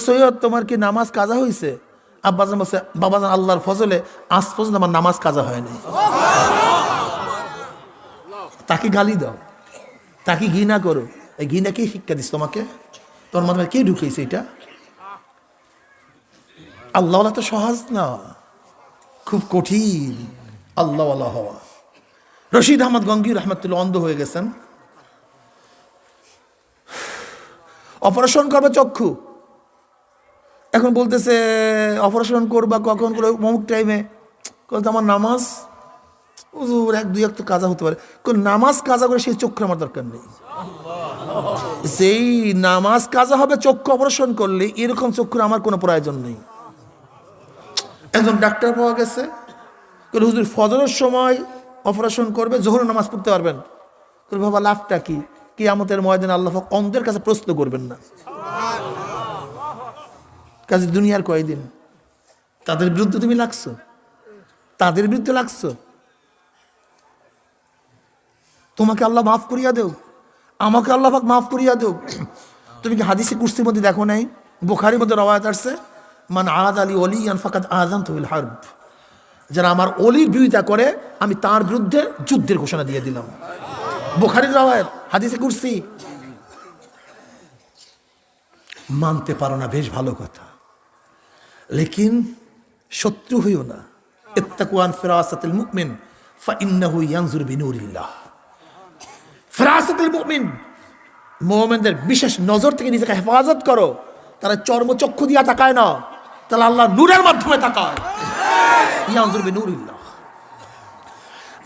সৈয়দ, তোমার কি নামাজ কাজা হয়েছে? আব্বাজান বলছে, বাবাজান আল্লাহর ফজলে আজ পর্যন্ত আমার নামাজ কাজা হয়নি। তাকে গালি দাও, তাকে ঘৃণা করো। এই ঘৃণা কে শিক্ষা দিস তোমাকে? তোর মাধ্যমে কে ঢুকেছে এটা? আল্লাহ তো সহজ না, খুব কঠিন আল্লাহ হওয়া। রশিদ আহমদ গঙ্গি রহমতুল্লাহ অন্ধ হয়ে গেছেন, অপারেশন করবে চক্ষু। এখন বলতেছে অপারেশন করবা কখন? করে অমুক টাইমে। বলতে আমার নামাজ হুজুর 1-2 তো কাজা হতে পারে। নামাজ কাজা করে সেই চক্ষু আমার দরকার নেই। যেই নামাজ কাজা হবে চক্ষু অপারেশন করলে, এরকম চক্ষুর আমার কোনো প্রয়োজন নেই। একজন ডাক্তার পাওয়া গেছে, হুজুর ফজরের সময় অপারেশন করবে, জোহরের নামাজ পড়তে পারবেন। বাবা লাভটা কি? কিয়ামতের ময়দানে আল্লাহ পাক অন্ধের কাছে প্রশ্ন করবেন না। কাজে দুনিয়ার কয়দিন? তাদের বিরুদ্ধে তুমি লাগছো, তাদের বিরুদ্ধে লাগছো। তোমাকে আল্লাহ মাফ করিয়া দেও, আমাকে আল্লাহ পাক মাফ করিয়া দেও। তুমি কি হাদিসে কুরসির মধ্যে দেখো নাই? বুখারীর মধ্যে রওয়ায়াত আসছে, মান আদ আলী ওলিয়ান ফাকাদ আযানতু বিল হারব, যারা আমার অলির বিরোধিতা করে আমি তার বিরুদ্ধে যুদ্ধের ঘোষণা দিয়ে দিলাম। বুখারীর রাওয়ায়াত, হাদিসে কুরসি। মানতে পারো না, বেশ ভালো কথা, লেকিন শত্রু হইও না। ইত্তাকু আন ফিরাসাতিল মুমিন ফাইন্নাহু ইয়ানজুরু বিনুরিল্লাহ। ফিরাসাতুল মুমিন, মুমিনদের বিশেষ নজর থেকে নিজেকে হেফাজত করো। তারা চর্মচক্ষু দিয়া তাকায় না, তারা আল্লাহ নূরের মাধ্যমে তাকায়। ইয়ানজুরু বিনুরিল্লাহ।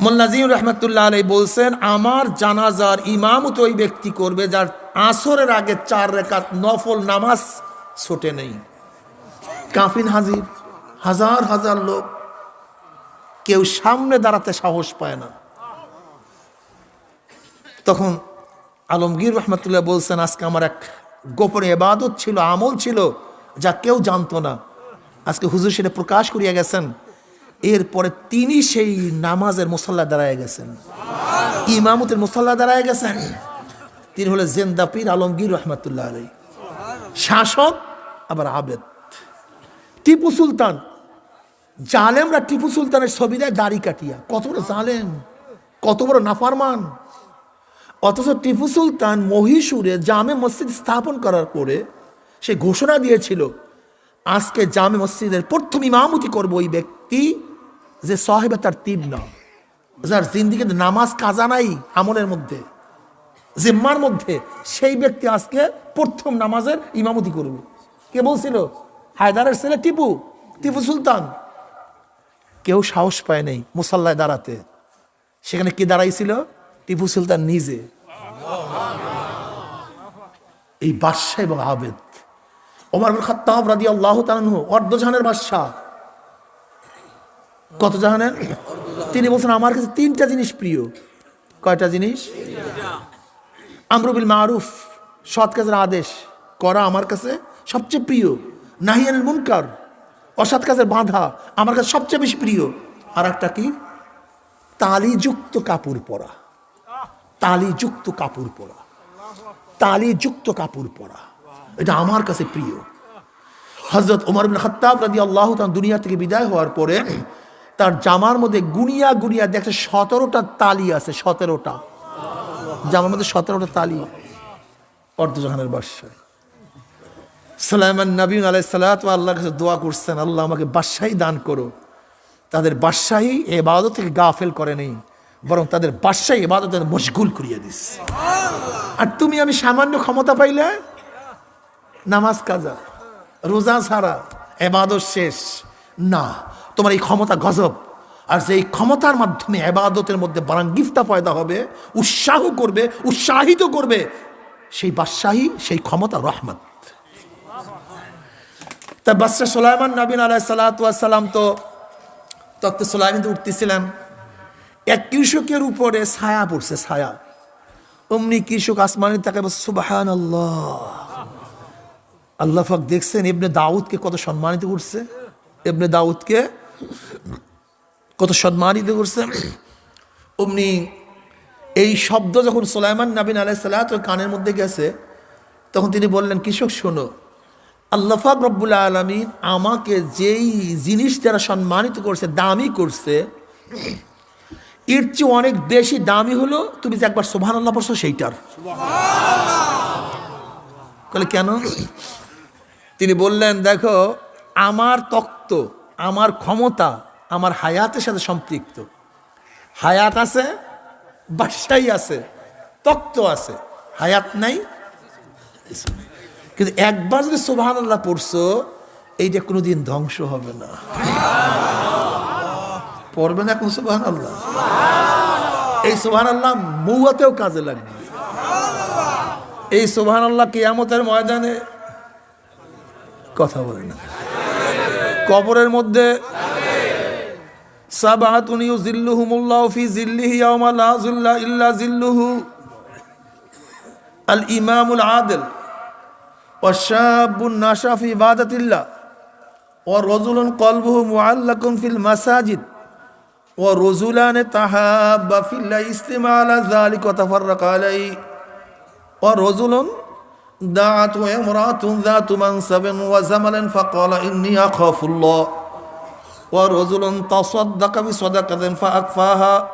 মোল্লা জিয়াউর রহমাতুল্লাহ আলাইহি বলছেন, আমার জানাজার ইমামত ওই ব্যক্তি করবে যার আসরের আগে 4 রাকাত নফল নামাজ ছোটে নেই। কাফিন হাজির, হাজার হাজার লোক, কেউ সামনে দাঁড়াতে সাহস পায় না। তখন আলমগীর রহমাতুল্লাহ বলছেন, আজকে আমার এক গোপনে ইবাদত ছিল, আমল ছিল, যা কেউ জানতো না, আজকে হুজুর সেটা প্রকাশ করিয়া গেছেন। এরপরে তিনি সেই নামাজের মুসাল্লা দাঁড়ায় গেছেন, ইমামতের মুসাল্লা দাঁড়ায় গেছেন। তিনি হলেন জিন্দা পীর আলমগীর রহমাতুল্লাহ আলাইহি, শাসক আবার আবেদ। টিপু সুলতান, জালেমরা টিপু সুলতানের ছবি দেয় দাড়ি কাটিয়া, কত বড় জালেম, কত বড় নাফরমান। অথচ টিপু সুলতান মহীশূরে জামে মসজিদ স্থাপন করার পরে সে ঘোষণা দিয়েছিল, আজকে জামে মসজিদের প্রথম ইমামতি করবো ওই ব্যক্তি যে সাহেবে তার তিব না, যার জিন্দিগিতে নামাজ কাজা নাই আমলের মধ্যে, জিম্মার মধ্যে, সেই ব্যক্তি আজকে প্রথম নামাজের ইমামতি করবে। কে বলছিল? হায়দারের ছেলে টিপু, টিপু সুলতান। কেউ সাহস পায় নাই মুসাল্লায় দাঁড়াতে। সেখানে কি দাঁড়াইছিল? টিপু সুলতান নিজে, এই বাদশা এবং আবেদ। ওমর ইবনে খাত্তাব রাদিয়াল্লাহু তাআলা আনহু অর্ধজাহানের বাদশা। কত জাহানের? তিনি বলছেন, আমার কাছে 3টা জিনিস প্রিয়। কয়টা জিনিস? আমরু বিল মারুফ, সৎ কাজের আদেশ করা আমার কাছে সবচেয়ে প্রিয়। নাহি আনিল মুনকার, অসৎ কাজের বাধা আমার কাছে সবচেয়ে বেশি প্রিয়। আর একটা কি? তালিযুক্ত কাপড় পরা, তালিযুক্ত কাপড় পরা, তালিযুক্ত কাপড় পরা, এটা আমার কাছে প্রিয়। হযরত ওমর ইবনে খাত্তাব রাদিয়াল্লাহু তাআলা দুনিয়া থেকে বিদায় হওয়ার পরে তার জামার মধ্যে গুনিয়া গুনিয়া দেখছে 17টা তালি আছে, 17টা জামার মধ্যে 17টা তালি। অর্ধজাহানের বাদশা সুলাইমান নবী আলাইহিস সালাতু ওয়া আল্লাহর কাছে দোয়া করছেন, আল্লাহ আমাকে বাদশাহী দান করো। তাদের বাদশাহী ইবাদত থেকে গাফেল করে নেই, বরং তাদের বাদশাহী ইবাদতে মশগুল করিয়ে দিস। আর তুমি আমি সামান্য ক্ষমতা পাইলে নামাজ কাজা, রোজা ছাড়া, ইবাদত শেষ না। তোমার এই ক্ষমতা গজব, আর যে এই ক্ষমতার মাধ্যমে ইবাদতের মধ্যে বারাঙ্গিফতা পয়দা হবে, উৎসাহ করবে, উৎসাহিত করবে, সেই বাদশাহী, সেই ক্ষমতা রহমত। তা বাদশাহ সুলাইমান নবী আলাইহিস সালাতু ওয়াস সালাম তো তখতে সুলাইমানতে উঠতেছিলেন, এক কৃষকের উপরে ছায়া পড়ছে, ছায়া। অমনি কৃষক আসমানে তাকে বলছে, সুবহানাল্লাহ। আল্লাহ পাক দেখছেন ইবনে দাউদকে কত সম্মানিত করছে, ইবনে দাউদকে কত সম্মানিত করছে। অমনি এই শব্দ যখন সুলাইমান নবী আলাইহিস সালাতু কানের মধ্যে গেছে, তখন তিনি বললেন, কৃষক শোনো, আল্লাহ পাক রব্বুল আলামিন আমাকে যেই জিনিস দ্বারা সম্মানিত করছে, দামি করছে, এর চেয়ে অনেক বেশি দামি হলো তুমি যে একবার সুবহানাল্লাহ পড়ছো সেইটার। বলে কেন? তিনি বললেন, দেখো আমার তক্ত, আমার ক্ষমতা আমার হায়াতের সাথে সম্পৃক্ত। হায়াত আছে, বাদশাহী আছে, তক্ত আছে, হায়াত নাই। কিন্তু একবার যদি সুবহানাল্লাহ পড়ছো, এইটা কোনোদিন ধ্বংস হবে না। পড়বে না এখন সুবহানাল্লাহ? এই সুবহানাল্লাহ মৌয়াতেও কাজে লাগবে। এই সুবহানাল্লাহ কিয়ামতের ময়দানে কথা বলে না, কবরের মধ্যে সাবাতুন ইউযিল্লুহুমুল্লাহু ফি যিল্লিহি ইয়াওমা লা যিল্লা ইল্লা যিল্লুহু, আল ইমামুল আদিল ওয়া শাবুন নাশা ফি ইবাদাতিল্লাহ ওয়া রাজুলুন কলবুহু মুআল্লাকুন ফিল মাসাজিদ ওয়া রাজুলান তাহাব্বা ফিল্লাহি ইসতামা আলা যালিকা ওয়া তাফাররাকা আলাইহি ওয়া রাজুলুন دعته امرأة ذات منصب وزمل فقال إني أخاف الله ورجل تصدق بصدقة فأخفاها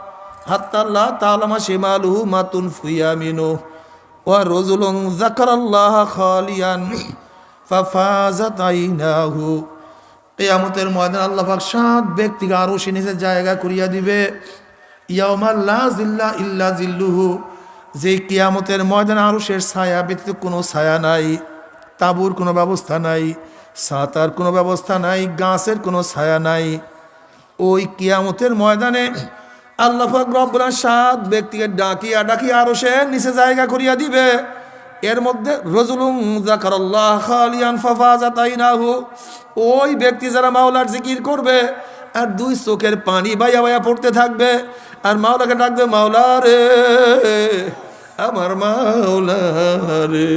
حتى لا تعلم شماله ما تنفق يمينه ورجل ذكر الله خاليا ففازت عيناه কিয়ামতের ময়দানে আল্লাহ পাক 7 ব্যক্তিকে আরশে নিচে জায়গা করিয়া দিবে ইয়াউমা লা জিল্লা ইল্লা জিল্লুহু যে কিয়ামতের ময়দানে আরশের ছায়া ব্যতীত কোনো ছায়া নাই, তাঁবুর কোনো ব্যবস্থা নাই, ছাতার কোনো ব্যবস্থা নাই, গাছের কোনো ছায়া নাই। ওই কিয়ামতের ময়দানে আল্লাহ পাক রব্বুল আলামিন 7 ব্যক্তিকে ডাকিয়া ডাকিয়া আরশের নিচে জায়গা করিয়া দিবে। এর মধ্যে রজুলুন যাকারাল্লাহ খালিয়ান ফাফাজাত আইনাহু, ওই ব্যক্তি যারা মাওলার জিকির করবে আর 2 চোখের পানি বাইয়া বাইয়া পড়তে থাকবে আর মাওলাকে ডাকবে, মাওলা রে আমার মাওলা রে,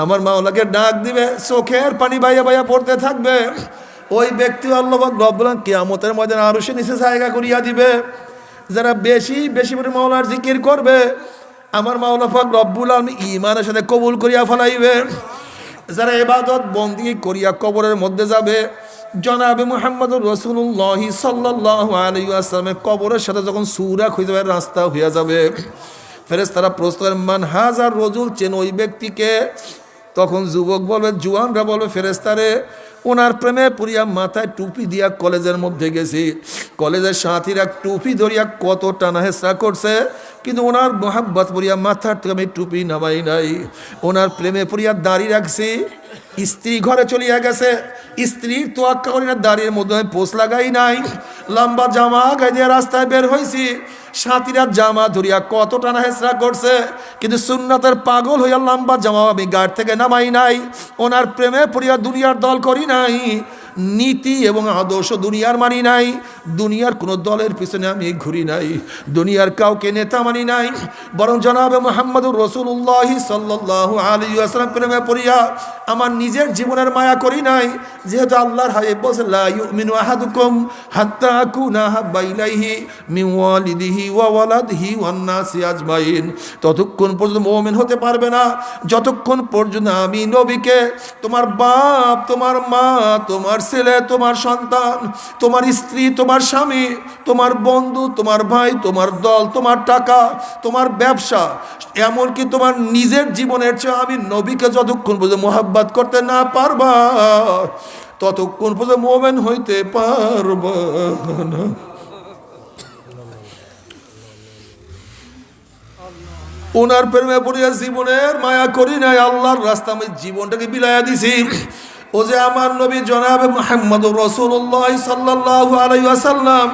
আমার মাওলাকে ডাক দিবে, চোখের পানি বাইয়া বাইয়া পড়তে থাকবে। ওই ব্যক্তি আল্লাহ পাক রব্বুল আলামিন কিয়ামতের ময়দানে আরশের নিচে জায়গা করিয়া দিবে। যারা বেশি বেশি করে মাওলার জিকির করবে আমার মাওলা পাক রব্বুল আলামিন ঈমানের সাথে কবুল করিয়া ফেলাইবে। যারা ইবাদত বন্দেগী করিয়া কবরের মধ্যে যাবে, জনাবে মুহাম্মদুর রাসূলুল্লাহ সাল্লাল্লাহু আলাইহি ওয়াসাল্লামের কবরের সাথে যখন সুরাক হয়ে যাবে, রাস্তা হয়ে যাবে, ফেরেশতারা প্রশ্ন করেন মান হাজার রজুল, চেন ওই ব্যক্তিকে? তখন যুবক বলবে, জুয়ানরা বলবে, ফেরেশতারে ওনার প্রেমে পুরিয়া মাথায় টুপি দিয়া কলেজের মধ্যে গেছি, কলেজের সাথীরা টুপি ধরিয়া কত টানা হেসরা করছে, কিন্তু ওনার মোহাব্বত পুরিয়া মাথার থেকে আমি টুপি নামাই নাই। ওনার প্রেমে পুরিয়া দাড়ি রাখছি, স্ত্রী ঘরে চলিয়া গেছে, স্ত্রীর তোয়াক্কা করি না, দাড়ির মধ্যে আমি পোষ লাগাই নাই, লম্বা জামা গায়ে দিয়ে রাস্তায় বের হয়েছি, সাথীরা জামা ধরিয়া কত টানা হেসরা করছে, কিন্তু সুন্নাতের পাগল হইয়া লম্বা জামা আমি গাড় থেকে নামাই নাই। ওনার প্রেমে পড়িয়া দুনিয়ার দল করি নাই, নীতি এবং আদর্শ দুনিয়ার মানি নাই, দুনিয়ার কোনো দলের পিছনে আমি ঘুরি নাই, দুনিয়ার কাউকে নেতা মানি নাই, বরং জনাবে মুহাম্মদুর রাসূলুল্লাহ সাল্লাল্লাহু আলাইহি ওয়াসাল্লাম প্রেমে পড়িয়া আমার নিজের জীবনের মায়া করি নাই। যেহেতু আল্লাহর হাবিব বলেন, লা ইউমিনু আহাদুকুম হাত্তা আকুনা হাব্বা ইলাইহি মিন ওয়ালিদিহি ওয়া ওয়ালাদিহি ওয়ান নাসি আজমাইন, ততক্ষণ পর্যন্ত মুমিন হতে পারবে না যতক্ষণ পর্যন্ত আমি নবীকে তোমার বাপ, তোমার মা, তোমার ছেলে, তোমার সন্তান, তোমার স্ত্রী, তোমার স্বামী, তোমার বন্ধু, তোমার ভাই, তোমার দল, তোমার টাকা, তোমার ব্যবসা, এমনকি তোমার নিজের জীবনের চেয়ে আমি নবীকে যতক্ষণ পর্যন্ত মোহাব্বত করতে না পারবা ততক্ষণ পর্যন্ত মুমিন হইতে পারবা না। ওনার প্রেমে পড়িয়া জীবনের মায়া করি নাই, আল্লাহর রাস্তা আমি জীবনটাকে বিলাইয়া দিছি। ও যে আমার নবী জনাবে মুহাম্মদুর রাসূলুল্লাহ সাল্লাল্লাহু আলাইহি ওয়াসাল্লাম,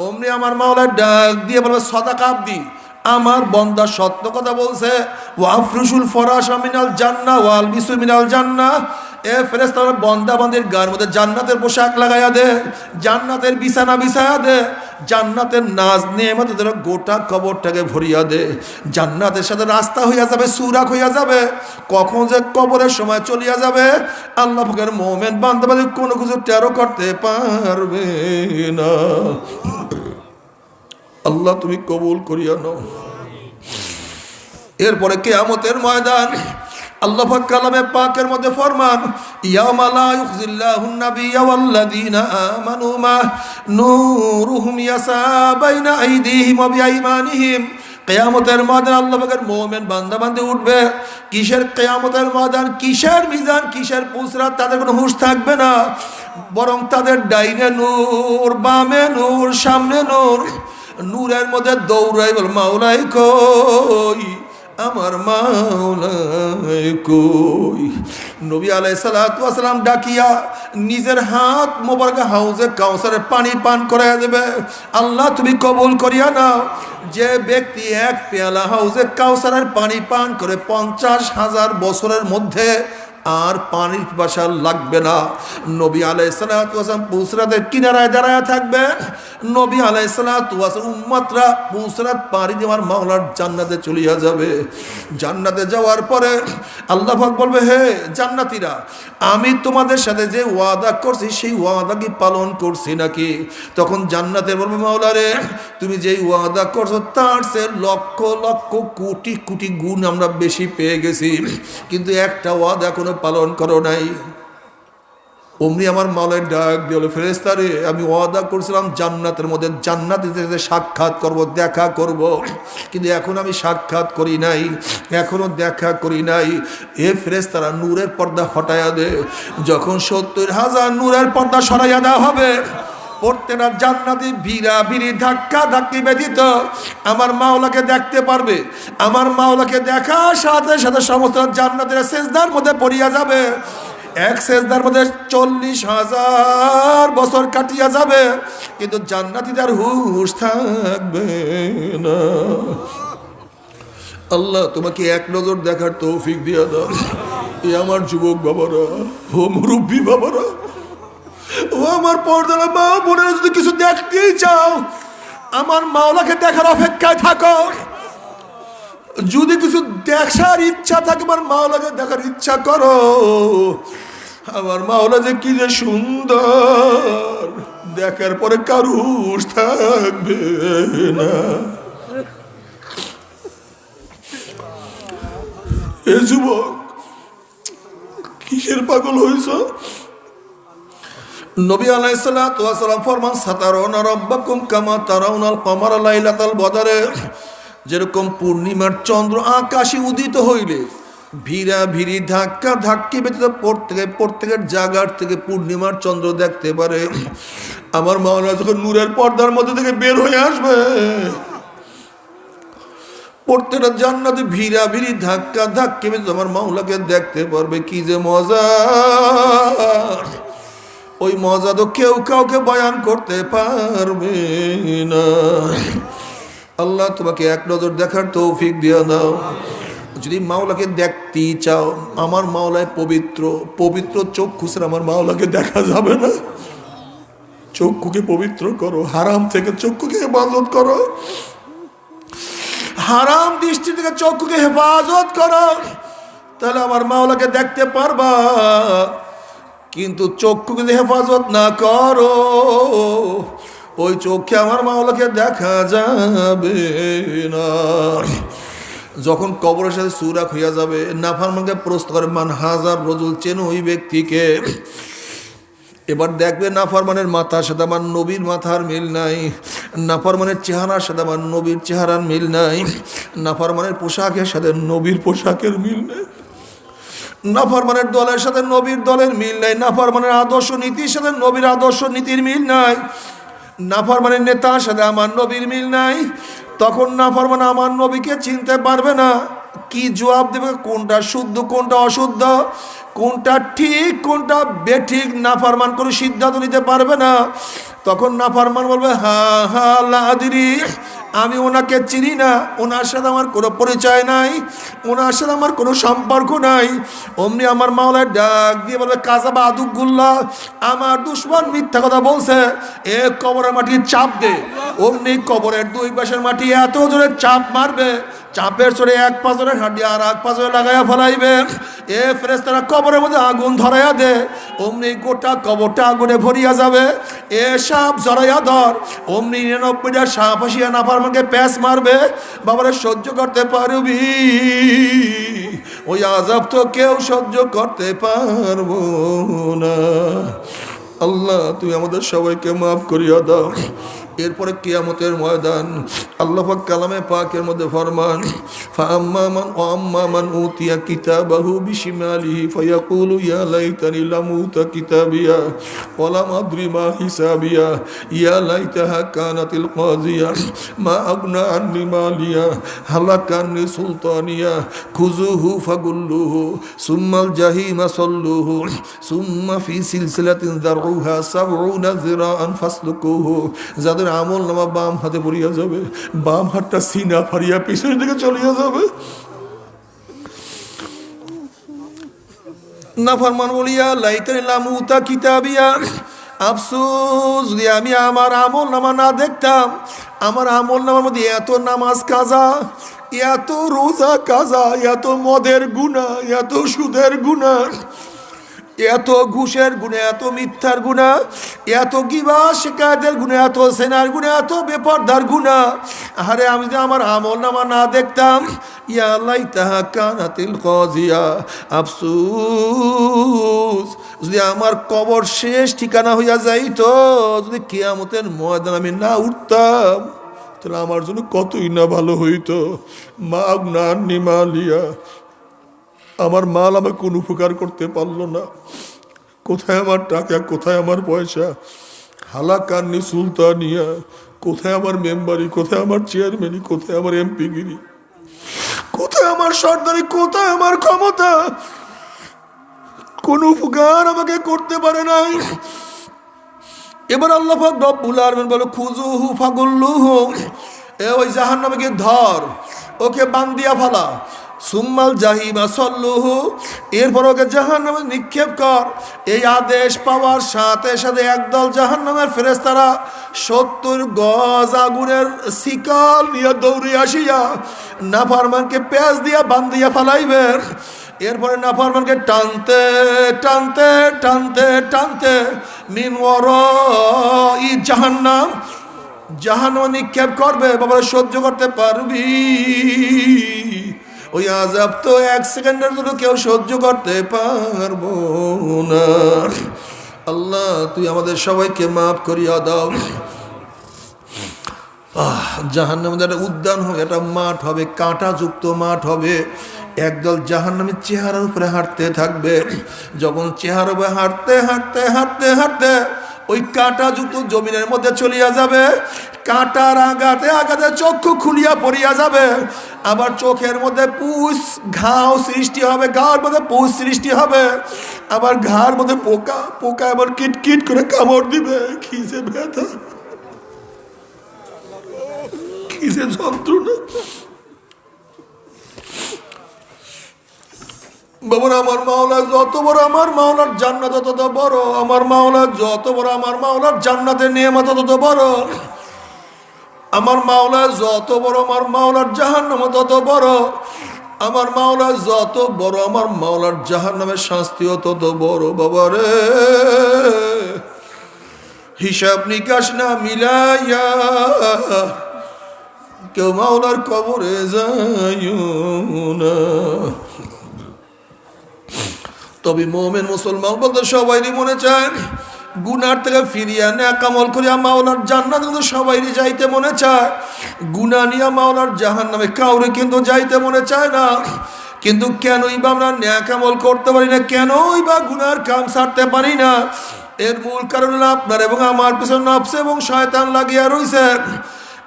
অমনি আমার মাওলা ডাক দিয়ে বলবে, সাদাকা আবদি, আমার বান্দা সত্য কথা বলছে। ওয়াফরুশুল ফরাশা মিনাল জান্নাহ ওয়াল বিসু মিনাল জান্নাহ, এ ফেরেশতারা বান্দা বান্দির গায়ের মধ্যে জান্নাতের পোশাক লাগাইয়া দে, জান্নাতের বিছানা বিছায়া দে, জান্নাতের নাজ নেয়ামত দ্বারা গোটা কবরটাকে ভরিয়া দে, জান্নাতের সাথে রাস্তা হইয়া যাবে, সুরাক হইয়া যাবে। কখন যে কবরের সময় চলিয়া যাবে আল্লাহ পাকের মুমিন বান্দা বান্দি কোনো কিছু টেরও করতে পারবে না। আল্লাহ তুমি কবুল করিয়া নাও। এরপরে কিয়ামতের ময়দান আল্লাহ পাক কালামে পাকের মধ্যে ফরমান, ইয়াউমা লা ইউখজিল্লাহুন নাবিয়্যা ওয়াল্লাযীনা আমানু মা নূরুহুম ইয়াসা বাইনা আইদিহিম ওয়া বিআইমানিহিম। কিয়ামতের ময়দান আল্লাহ পাকের মুমিন বান্দা বান্দি উঠবে। কিসের কিয়ামতের ময়দান, কিসের মিজান, কিসের পুসরাত, তাদের কোনো হুঁশ থাকবে না, বরং তাদের ডাইনে নূর, বামে নূর, সামনে নূর, নূরের মধ্যে দৌড়াই বল, মাওলাই কই, আমার মাওলাই কই। নবী আলাইহিস সালাতু ওয়াস সালাম ডাকিয়া নিজের হাত মোবারক হাউজে কাউসারের পানি পান করাইয়া দেবে। আল্লাহ তুমি কবুল করিয়া নাও। যে ব্যক্তি এক পেয়ালা হাউজে কাউসারের পানি পান করে 50,000 বছরের মধ্যে আর পানির পিপাসা লাগবে না। নবী আলাইহিস সালাতু ওয়াস সালাম পুসরাতের কিনারায় দাঁড়ায় থাকবে। নবী আলাইহিস সালাতু ওয়াস সালাম উম্মতরা পুসরাত পাড়ি দিয়ে আমার মাওলার জান্নাতে চলিয়া যাবে। জান্নাতে যাওয়ার পরে আল্লাহ পাক বলবে, হে জান্নাতীরা, আমি তোমাদের সাথে যে ওয়াদা করছি সেই ওয়াদা কি পালন করছি নাকি? তখন জান্নাতে বলবে, মাওলা রে, তুমি যেই ওয়াদা করছো তার সে লক্ষ লক্ষ কোটি কোটি গুণ আমরা বেশি পেয়ে গেছি, কিন্তু একটা ওয়াদা এখনো পালন করো নাই। অমনি আমার মাওলার ডাক দিয়ে বলে, ফেরেশতা রে, আমি ওয়াদা করছিলাম জান্নাতের মধ্যে জান্নাতীদের সাক্ষাৎ করব, দেখা করব, কিন্তু এখন আমি সাক্ষাৎ করি নাই, এখনো দেখা করি নাই। এ ফেরেশতারা নূরের পর্দা হটাইয়া দে। যখন 70,000 নূরের পর্দা সরাইয়া দেওয়া হবে, প্রত্যেকটা জান্নাতি ভিড়া ভিড়ি ধাক্কা ধাক্কি ব্যতীত আমার মাওলাকে দেখতে পারবে। আমার মাওলাকে দেখার সাথে সাথে সমস্ত জান্নাতের সেজদার মধ্যে পড়িয়া যাবে। এক সেজদার মধ্যে 40,000 বছর কাটিয়া যাবে, কিন্তু জান্নাতীদের হুঁশ থাকবে না। আল্লাহ তোমাকে এক নজর দেখার তৌফিক দিয়া দাও। এ আমার যুবক বাবারা, ও মুরব্বী বাবারা, ও আমার পর্দার মা বোনেরা, যদি কিছু দেখতেই চাও আমার মাওলাকে দেখার অপেক্ষায় থাকো। যদি কিছু দেখার ইচ্ছা থাকে আমার মাওলাকে দেখার ইচ্ছা করো। আমার মাওলা যে কি যে সুন্দর, দেখার পরে কারু থাকবে না। এ যুবক, কিসের পাগল হয়েছ? নবী আলাইহিস সালাতু ওয়াস সালাম ফরমান, সাতারাউনা রাব্বাকুম কামা তারাউনাল কমারা লাইলাতাল বদরে। যেরকম পূর্ণিমার চন্দ্র আকাশে উদিত হইলে ভিড়া ভিড়ি ধাক্কা ধাক্কি ব্যতীত প্রত্যেকের জায়গার থেকে পূর্ণিমার চন্দ্র দেখতে পারে, আমার মাওলা যখন নূরের পর্দার মধ্যে থেকে বের হয়ে আসবে, প্রত্যেকটা জান্নাতে ভিড়া ভিড়ি ধাক্কা ধাক্কি ব্যতীত আমার মাওলাকে দেখতে পারবে। কি যে মজা! ওই মজা তো কেউ কাউকে বয়ান করতে পারবে না। আল্লাহ তোমাকে এক নজর দেখার তৌফিক দিয়া দাও। যদি মাওলাকে দেখতেই চাও, আমার মাওলায় পবিত্র, পবিত্র চক্ষু ছাড়া আমার মাওলাকে দেখা যাবে না। চক্ষুকে পবিত্র করো, হারাম থেকে চক্ষুকে হেফাজত করো, হারাম দৃষ্টি থেকে চক্ষুকে হেফাজত করো, তাহলে আমার মাওলাকে দেখতে পারবা। কিন্তু চক্ষুকে যদি হেফাজত না করো, ওই চোখে আমার মাওলাকে দেখা যাবে না। যখন কবরের সাথে সুরাক হইয়া যাবে, নাফরমানকে প্রশ্ন করে, মান হাজার রজুল, চেন ওই ব্যক্তিকে। এবার দেখবে নাফরমানের মাথার সাথে আমার নবীর মাথার মিল নাই, নাফরমানের চেহারার সাথে আমার নবীর চেহারার মিল নাই, নাফরমানের পোশাকের সাথে নবীর পোশাকের মিল নেই, নাফরমানের দলের সাথে নবীর দলের মিল নাই, নাফরমানের আদর্শ নীতির সাথে নবীর আদর্শ নীতির মিল নাই, নাফরমানের নেতার সাথে আমার নবীর মিল নাই। তখন নাফরমান আমার নবীকে চিনতে পারবে না। কি জবাব দেবে? কোনটা শুদ্ধ কোনটা অশুদ্ধ, কোনটা ঠিক কোনটা বেঠিক নাফরমান কোনো সিদ্ধান্ত নিতে পারবে না। তখন নাফরমান বলবে, হা হা লা আদরি, আমি ওনাকে চিনি না, ওনার সাথে আমার কোনো পরিচয় নাই, ওনার সাথে আমার কোনো সম্পর্ক নাই। অমনি আমার মাওলার ডাক দিয়ে বলবে, কাযাবা আদুগুল্লাহ, আমার দুশমন মিথ্যা কথা বলছে, এ কবরের মাটির চাপ দে। অমনি কবরের দুই পাশের মাটি এত জোরে চাপ মারবে, চাপের চড়ে এক পাঁচরের হাঁটি আর এক পাঁচরে লাগাইয়া ফেলাইবে। এ ফেরেশতারা কবরের মধ্যে আগুন ধরাইয়া দে, অমনি গোটা কবরটা আগুনে ভরিয়া যাবে। এ সাপ জড়াইয়া ধর, অমনি 99টা সাপ আসিয়া নাফরমানকে প্যাঁচ মারবে। বাবারে সহ্য করতে পারবি? ওই আযাব তো কেউ সহ্য করতে পারবো না। আল্লাহ তুমি আমাদের সবাইকে মাফ করিয়া দাও। এরপরে কিয়ামতের ময়দান আল্লাহ পাক কালামে পাকের মধ্যে ফরমান, ফাআম্মা মান উতিয়া কিতাবাহু বিশিমালিহি ফায়াকুলু ইয়া লাইতানি লাম উতা কিতাবিয়া ওয়া লাম আদরি মা হিসাবিয়া ইয়া লাইতাহা কানাতিল কাযিয়া মা আগনা আন্নি মালিয়া হালাকান্নি সুলতানিয়া খুযুহু ফাগুল্লুহু সুম্মাল জাহিমা সাল্লুহু সুম্মা ফি সিলসিলাতিন যারউহা 70 যিরাআন ফাসলুকুহু। যাদের আমল নামা বাম হাতে পড়িয়া যাবে, বাম হাতটা সিনা ফাড়িয়া পিছনের দিকে চলিয়া যাবে। নাফরমান বলিয়া লাইতানি লামুতা কিতাবিয়া, আফসোস যদি আমি আমার আমল নামা না দেখতাম। আমার আমল নামার মধ্যে এত নামাজ কাজা, এত রোজা কাজা, এত মদের গুনাহ, এত সুদের গুনাহ, এত ঘুষের গুণে, এত মিথ্যার গুণা, এত গিবা শিকায়তের গুণে, এত সেনার গুণে, এত বেপরদার গুণা। আরে আমি যদি আমার আমল নামা না দেখতাম, ইয়া লাইতাহা কানাতিল কাজিয়া, আফসোস যদি আমার কবর শেষ ঠিকানা হইয়া যাইতো, যদি কিয়ামতের ময়দান আমি না উঠতাম, তাহলে আমার জন্য কতই না ভালো হইতো। মাগ না নিমালিয়া, আমার মাল আমাকে কোনো উপকার করতে পারলো না। কোথায় আমার টাকা, কোথায় আমার পয়সা, হালাকান্নি সুলতানিয়া, কোথায় আমার মেম্বারি, কোথায় আমার চেয়ারম্যানি, কোথায় আমার এমপিগিরি, কোথায় আমার সর্দারি, কোথায় আমার ক্ষমতা, কোন উপকার আমাকে করতে পারে নাই। এবার আল্লাহ পাক রব্বুল আলামিন বলে খুজুহু ফাগুল্লুহু, ওই জাহান্নামীকে ধর, ওকে বান্দিয়া ফালা, সুম্মাল জাহিমা সল্লুহু, এরপর ওকে জাহান্নামে নিক্ষেপ কর। এই আদেশ পাওয়ার সাথে সাথে একদল জাহান্নামের ফেরেশতারা 70 গজ আগুনের শিকল নিয়ে দৌড়ে আসিয়া নাফরমানকে পেঁচ দিয়া বান্দিয়া ফালাইবে। এরপরে নাফরমানকে টানতে টানতে টানতে টানতে মিন ওয়ারাই জাহান্নাম, জাহান্নামে নিক্ষেপ করবে। বাবা সহ্য করতে পারবি? ওই আযাব তো 1 সেকেন্ডের জন্য কেউ সহ্য করতে পারবো না। আল্লাহ তুই আমাদের সবাইকে মাফ করিয়া দাও। জাহান্নামের একটা উদ্যান হবে, একটা মাঠ হবে, কাঁটাযুক্ত মাঠ হবে। একদল জাহান্নামীর চেহারার উপরে হাঁটতে থাকবে। যখন চেহারা উপরে হাঁটতে হাঁটতে হাঁটতে হাঁটতে ওই কাঁটাযুক্ত জমিনের মধ্যে চলিয়া যাবে, কাঁটার আঘাতে আঘাতে চক্ষু খুলিয়া পড়িয়া যাবে। আবার চোখের মধ্যে পুষ ঘাও সৃষ্টি হবে, ঘাড় মধ্যে পুষ সৃষ্টি হবে, আবার ঘাড় মধ্যে পোকা, পোকা আবার কিটকিট করে কামড় দিবে। কি যে ব্যথা, কি যে যন্ত্রণা। বাবা আমার মাওলা যত বড়, আমার মাওলার জান্নাত তত বড়। আমার মাওলা যত বড়, আমার মাওলার জান্নাতের নিয়ামত তত বড়। আমার মাওলা যত বড়, আমার মাওলার জাহান্নাম তত বড়। আমার মাওলা যত বড়, আমার মাওলার জাহান্নামের শাস্তিও তত বড়। বাবা রে, হিসাব নিকাশ না মিলাইয়া কেউ মাওলার কবরে যাইও না। তবে মুমিন মুসলমান বলতে সবাইরই মনে চায় গুনার থেকে ফিরিয়া নেক আমল করিয়া মাওলার জান্নাত, কিন্তু সবাইরই যাইতে মনে চায়। গুনাহ নিয়া মাওলার জাহান্নামে কাউরে কিন্তু যাইতে মনে চায় না। কিন্তু কেনই বা আমরা নেক আমল করতে পারি না, কেনই বা গুনার কাম ছাড়তে পারি না? এর মূল কারণ হলো আপনার এবং আমার পিছনে নফস এবং শয়তান লাগিয়া রইছে।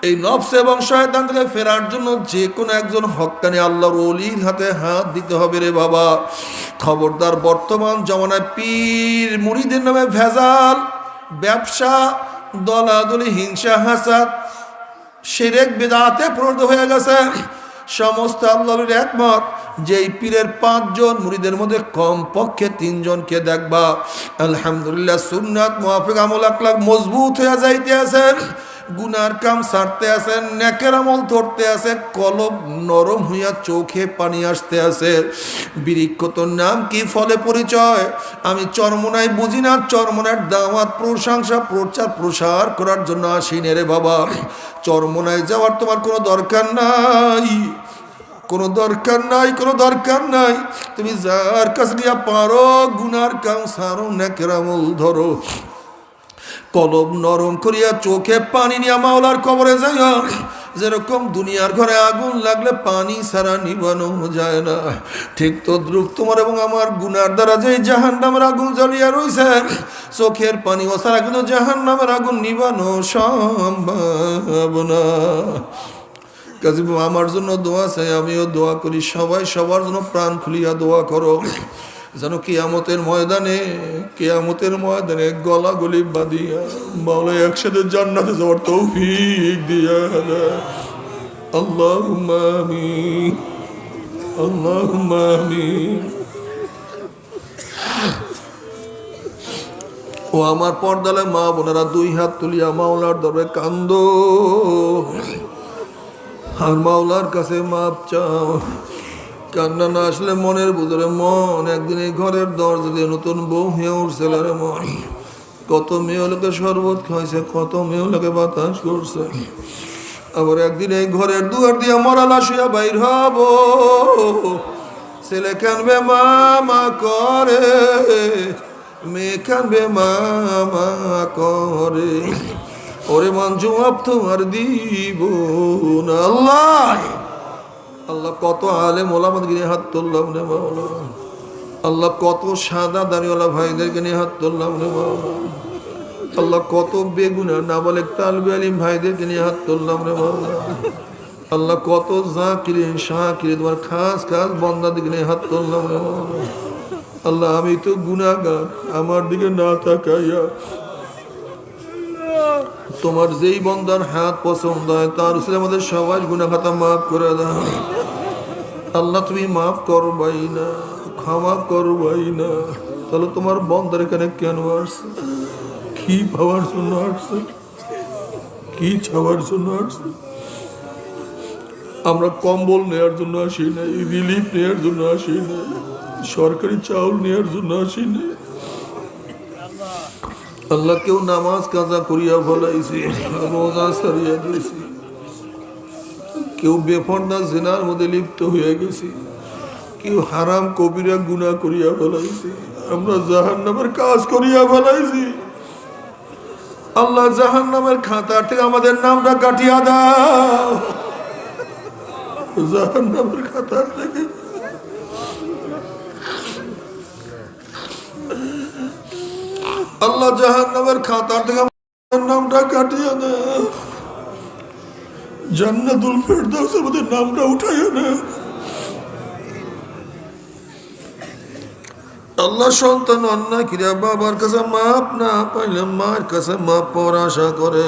এই নফস এবং শয়তান থেকে ফেরার জন্য যে কোনো একজন হক্কানি আল্লাহর ওলির হাতে হাত দিতে হবে রে বাবা। খবরদার, বর্তমান জমানায় পীর মুরিদের নামে ভেজাল, ব্যবসা, দলাদলি, হিংসা, হাসাদ, শিরক বিদআতে পরিণত হয়ে গেছে। সমস্ত আল্লাহর একমত যে এই পীরের 5 জন মুরিদের মধ্যে কমপক্ষে 3 জনকে দেখবা আলহামদুলিল্লাহ সুন্নাত মুআফিক আমল আখলাক মজবুত হয়ে যাইতে আছেন, গুনার কাম ছাড়তে আছেন, নেকের আমল ধরতে আছে, কলব নরম হইয়া চোখে পানি আসতে আছে। বৃক্ষ তোর নাম কি, ফলে পরিচয়? আমি চরমনায় বুঝি না, চরমনার দাওয়াত প্রশংসা প্রচার প্রসার করার জন্য আসিনি রে বাবা। চরমনায় যাওয়ার তোমার কোনো দরকার নাই, কোনো দরকার নাই, কোনো দরকার নাই। তুমি যার কাছে গিয়া পারো গুনার কাম ছাড়ো, নেকের আমল ধরো, কলব নরম করিয়া চোখে পানি নিয়া মাওলার কবরে যাইয়া। যেরকম দুনিয়ার ঘরে আগুন লাগলে পানি ছাড়া নিবানো যায় না, ঠিক তদ্রুপ তোমার এবং আমার গুনার দ্বারা যে জাহান্নামের আগুন জ্বলিয়া রইছে, চোখের পানি ও ছাড়া কিন্তু জাহান্নামের আগুন নিবানো সম্ভব না। কাজী আমার জন্য দোয়া চাই, আমিও দোয়া করি, সবাই সবার জন্য প্রাণ খুলিয়া দোয়া করো যেন কিয়ামতের ময়দানে গলাগলি বাঁধিয়া মাওলা একসাথে জান্নাতে যাওয়ার তৌফিক দিয়া দেয়। আল্লাহুম্মা আমিন, আল্লাহুম্মা আমিন। ও আমার পর্দালে মা বোনেরা, দুই হাত তুলিয়া মাওলার দরবারে কান্দো আর মাওলার কাছে মাপ চাও। কান্না না আসলে মনের বুঝরে মন একদিন এই ঘরের দরজা দিয়ে নতুন বউ হয়ে উঠছিল রে মন। কত মেয়ে লোকে শরবত খাইছে, কত মেয়ে লোকে বাতাস করছে, আবার একদিন এই ঘরের দুয়ার দিয়ে মরালা শুয়া বাইর হব। ছেলে কানবে মামা করে, মেয়ে কানবে মামা করে, ওরে মান জবাব তোমার দিব না। আল্লাহ আল্লাহ কত আলেম ওলামাদেরকে নিয়ে হাত তুললাম রে মাওলা। আল্লাহ কত সাদা দাড়িওয়ালা ভাইদেরকে নিয়ে হাত তুললাম রে মাওলা। আল্লাহ কত বেগুনা নাবালেক তালবে আলিম ভাইদেরকে নিয়ে হাত তুললাম রে মাওলা। আল্লাহ কত জাকিরিন শাকিরিন তোমার খাস খাস বান্দাদেরকে নিয়ে হাত তুললাম রে মাওলা। আল্লাহ আমি তো গুনাহগার, আমার দিকে না তাকাইয়া তোমার যেই বন্দার হাত পছন্দ হয় তার উপরে আমাদের সবাই গুনাহ খাতা মাফ করে দাও। আল্লাহ তুমি মাফ করবাই না, ক্ষমা করবাই না। তাহলে তোমার বন্দার এখানে কেন আসছে? কি পাওয়ার জন্য আসছে? কি চাওয়ার জন্য আসছে? আমরা কম্বল নেওয়ার জন্য আসি নাই, রিলিফ নেওয়ার জন্য আসি নাই, সরকারি চাউল নেওয়ার জন্য আসি নাই। আল্লাহ কেউ নামাজ কাজা করিয়া ফলাইছি, রোজা সারিয়া দিয়েছি, কেউ বেফর্দা জিনার মধ্যে লিপ্ত হয়ে গেছি, কেউ হারাম কবিরা গুনাহ করিয়া ফলাইছি, আমরা জাহান্নামের কাজ করিয়া ফলাইছি। আল্লাহ জাহান্নামের খাতার থেকে আমাদের নামটা কাটিয়া দাও, জাহান্নামের খাতার থেকে। আল্লাহ জাহান্নামের খাতার থেকে আমাদের নামটা কাটিয়ে দাও, জান্নাতুল ফেরদাউসের মধ্যে নামটা উঠাইয়া না। আল্লাহ সন্তান অন্যায় ক্রিয়া বাবার কাছে মাপ না পাইলে মায়ের কাছে মাপ পাওয়ার আশা করে,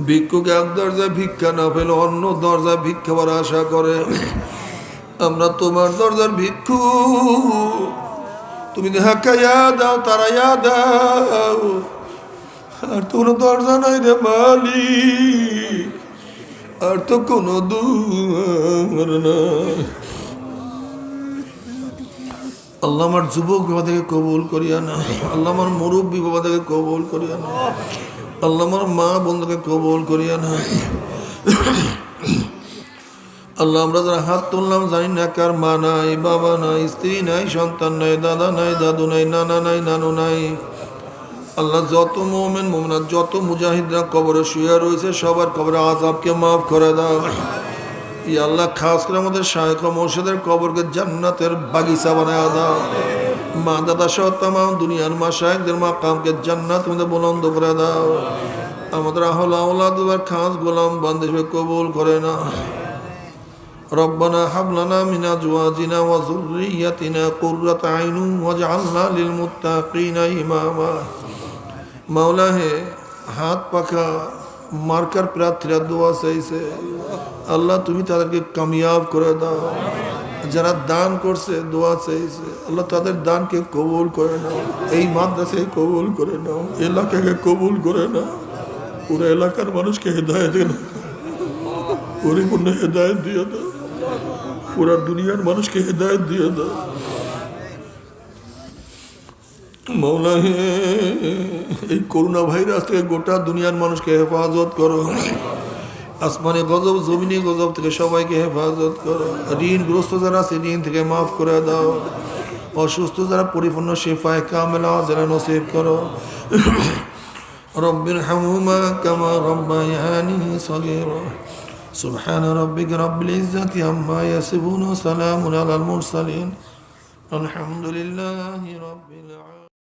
ভিক্ষুক এক দরজায় ভিক্ষা না পেলে অন্য দরজায় ভিক্ষা পাওয়ার আশা করে। আমরা তোমার দরজার ভিক্ষু, তুমি হাকাইয়া দাও, তারাইয়া দাও, আর তো কোনো দরজা নাই রে মালিক, আর তো কোনো দুয়ার নাই। আল্লাহ আমার যুবক বাবাদেরকে কবুল করিয়া না, আল্লাহ আমার মুরব্বী বাবাদেরকে কবুল করিয়া না, আল্লাহ আমার মা বন্ধুকে কবুল করিয়া না। আল্লাহ আমরা যারা হাত তুললাম জানি না কার মা নাই, বাবা নাই, স্ত্রী নাই, সন্তান নাই, দাদা নাই, দাদু নাই, নানা নাই, নানু নাই। আল্লাহ যত মুমিন মুমিনাত, যত মুজাহিদরা কবরে শুয়ে রয়েছে সবার কবরে আযাবকে মাফ করে দাও। ইয়া আল্লাহ খাস করে আমাদের শায়েখ ও মুর্শিদের কবরকে জান্নাতের বাগিচা বানায় দাও। মা দাদা সহ তামাম দুনিয়ার মাশায়েখদের মাকামকে জান্নাতের মধ্যে বুলন্দ করে দাও। আমাদের আহল আওলাদ ওয়ার খাস গোলাম বান্দিকে কবুল করে না। রব্বানা হাব লানা মিন আজওয়াজিনা ওয়া যুররিয়াতিনা কুররাতা আইনুন ওয়াজআলনা লিল মুত্তাকিনা ইমামা। মাওলা হে, হাত পাখা মার্কার প্রার্থীরা দোয়া চাইছে, আল্লাহ তুমি তাদেরকে কামিয়াব করে দাও। যারা দান করছে দোয়া চাইছে, আল্লাহ তাদের দানকে কবুল করে নাও। এই মাদ্রাসায় কবুল করে নাও, এলাকাকে কবুল করে নাও, পুরো এলাকার মানুষকে হেদায়েত দিয়ে দাও, পরিপূর্ণ হেদায়েত দিয়ে দাও, পুরা দুনিয়ার মানুষকে হেদায়েত দিয়ে দাও। মৌলা হে, এই করোনা ভাইরাস থেকে গোটা দুনিয়ার মানুষকে হেফাজত করো। আসমানে গজব, জমিনে গজব থেকে সবাইকে হেফাজত করো। ঋণগ্রস্ত যারা আছে ঋণ থেকে মাফ করে দাও। অসুস্থ যারা পরিপূর্ণ শিফায়ে কামেলা যারা নসিব করো। রব্বির হামহুমা কামা রব্বায়ানি সগীরা। সুবহান রাব্বিকা রাব্বিল ইজ্জাতি আম্মা ইয়াসিফুন ওয়া সালামুন আলাল মুরসালিন। আলহামদুলিল্লাহি রাব্বিল আলামিন।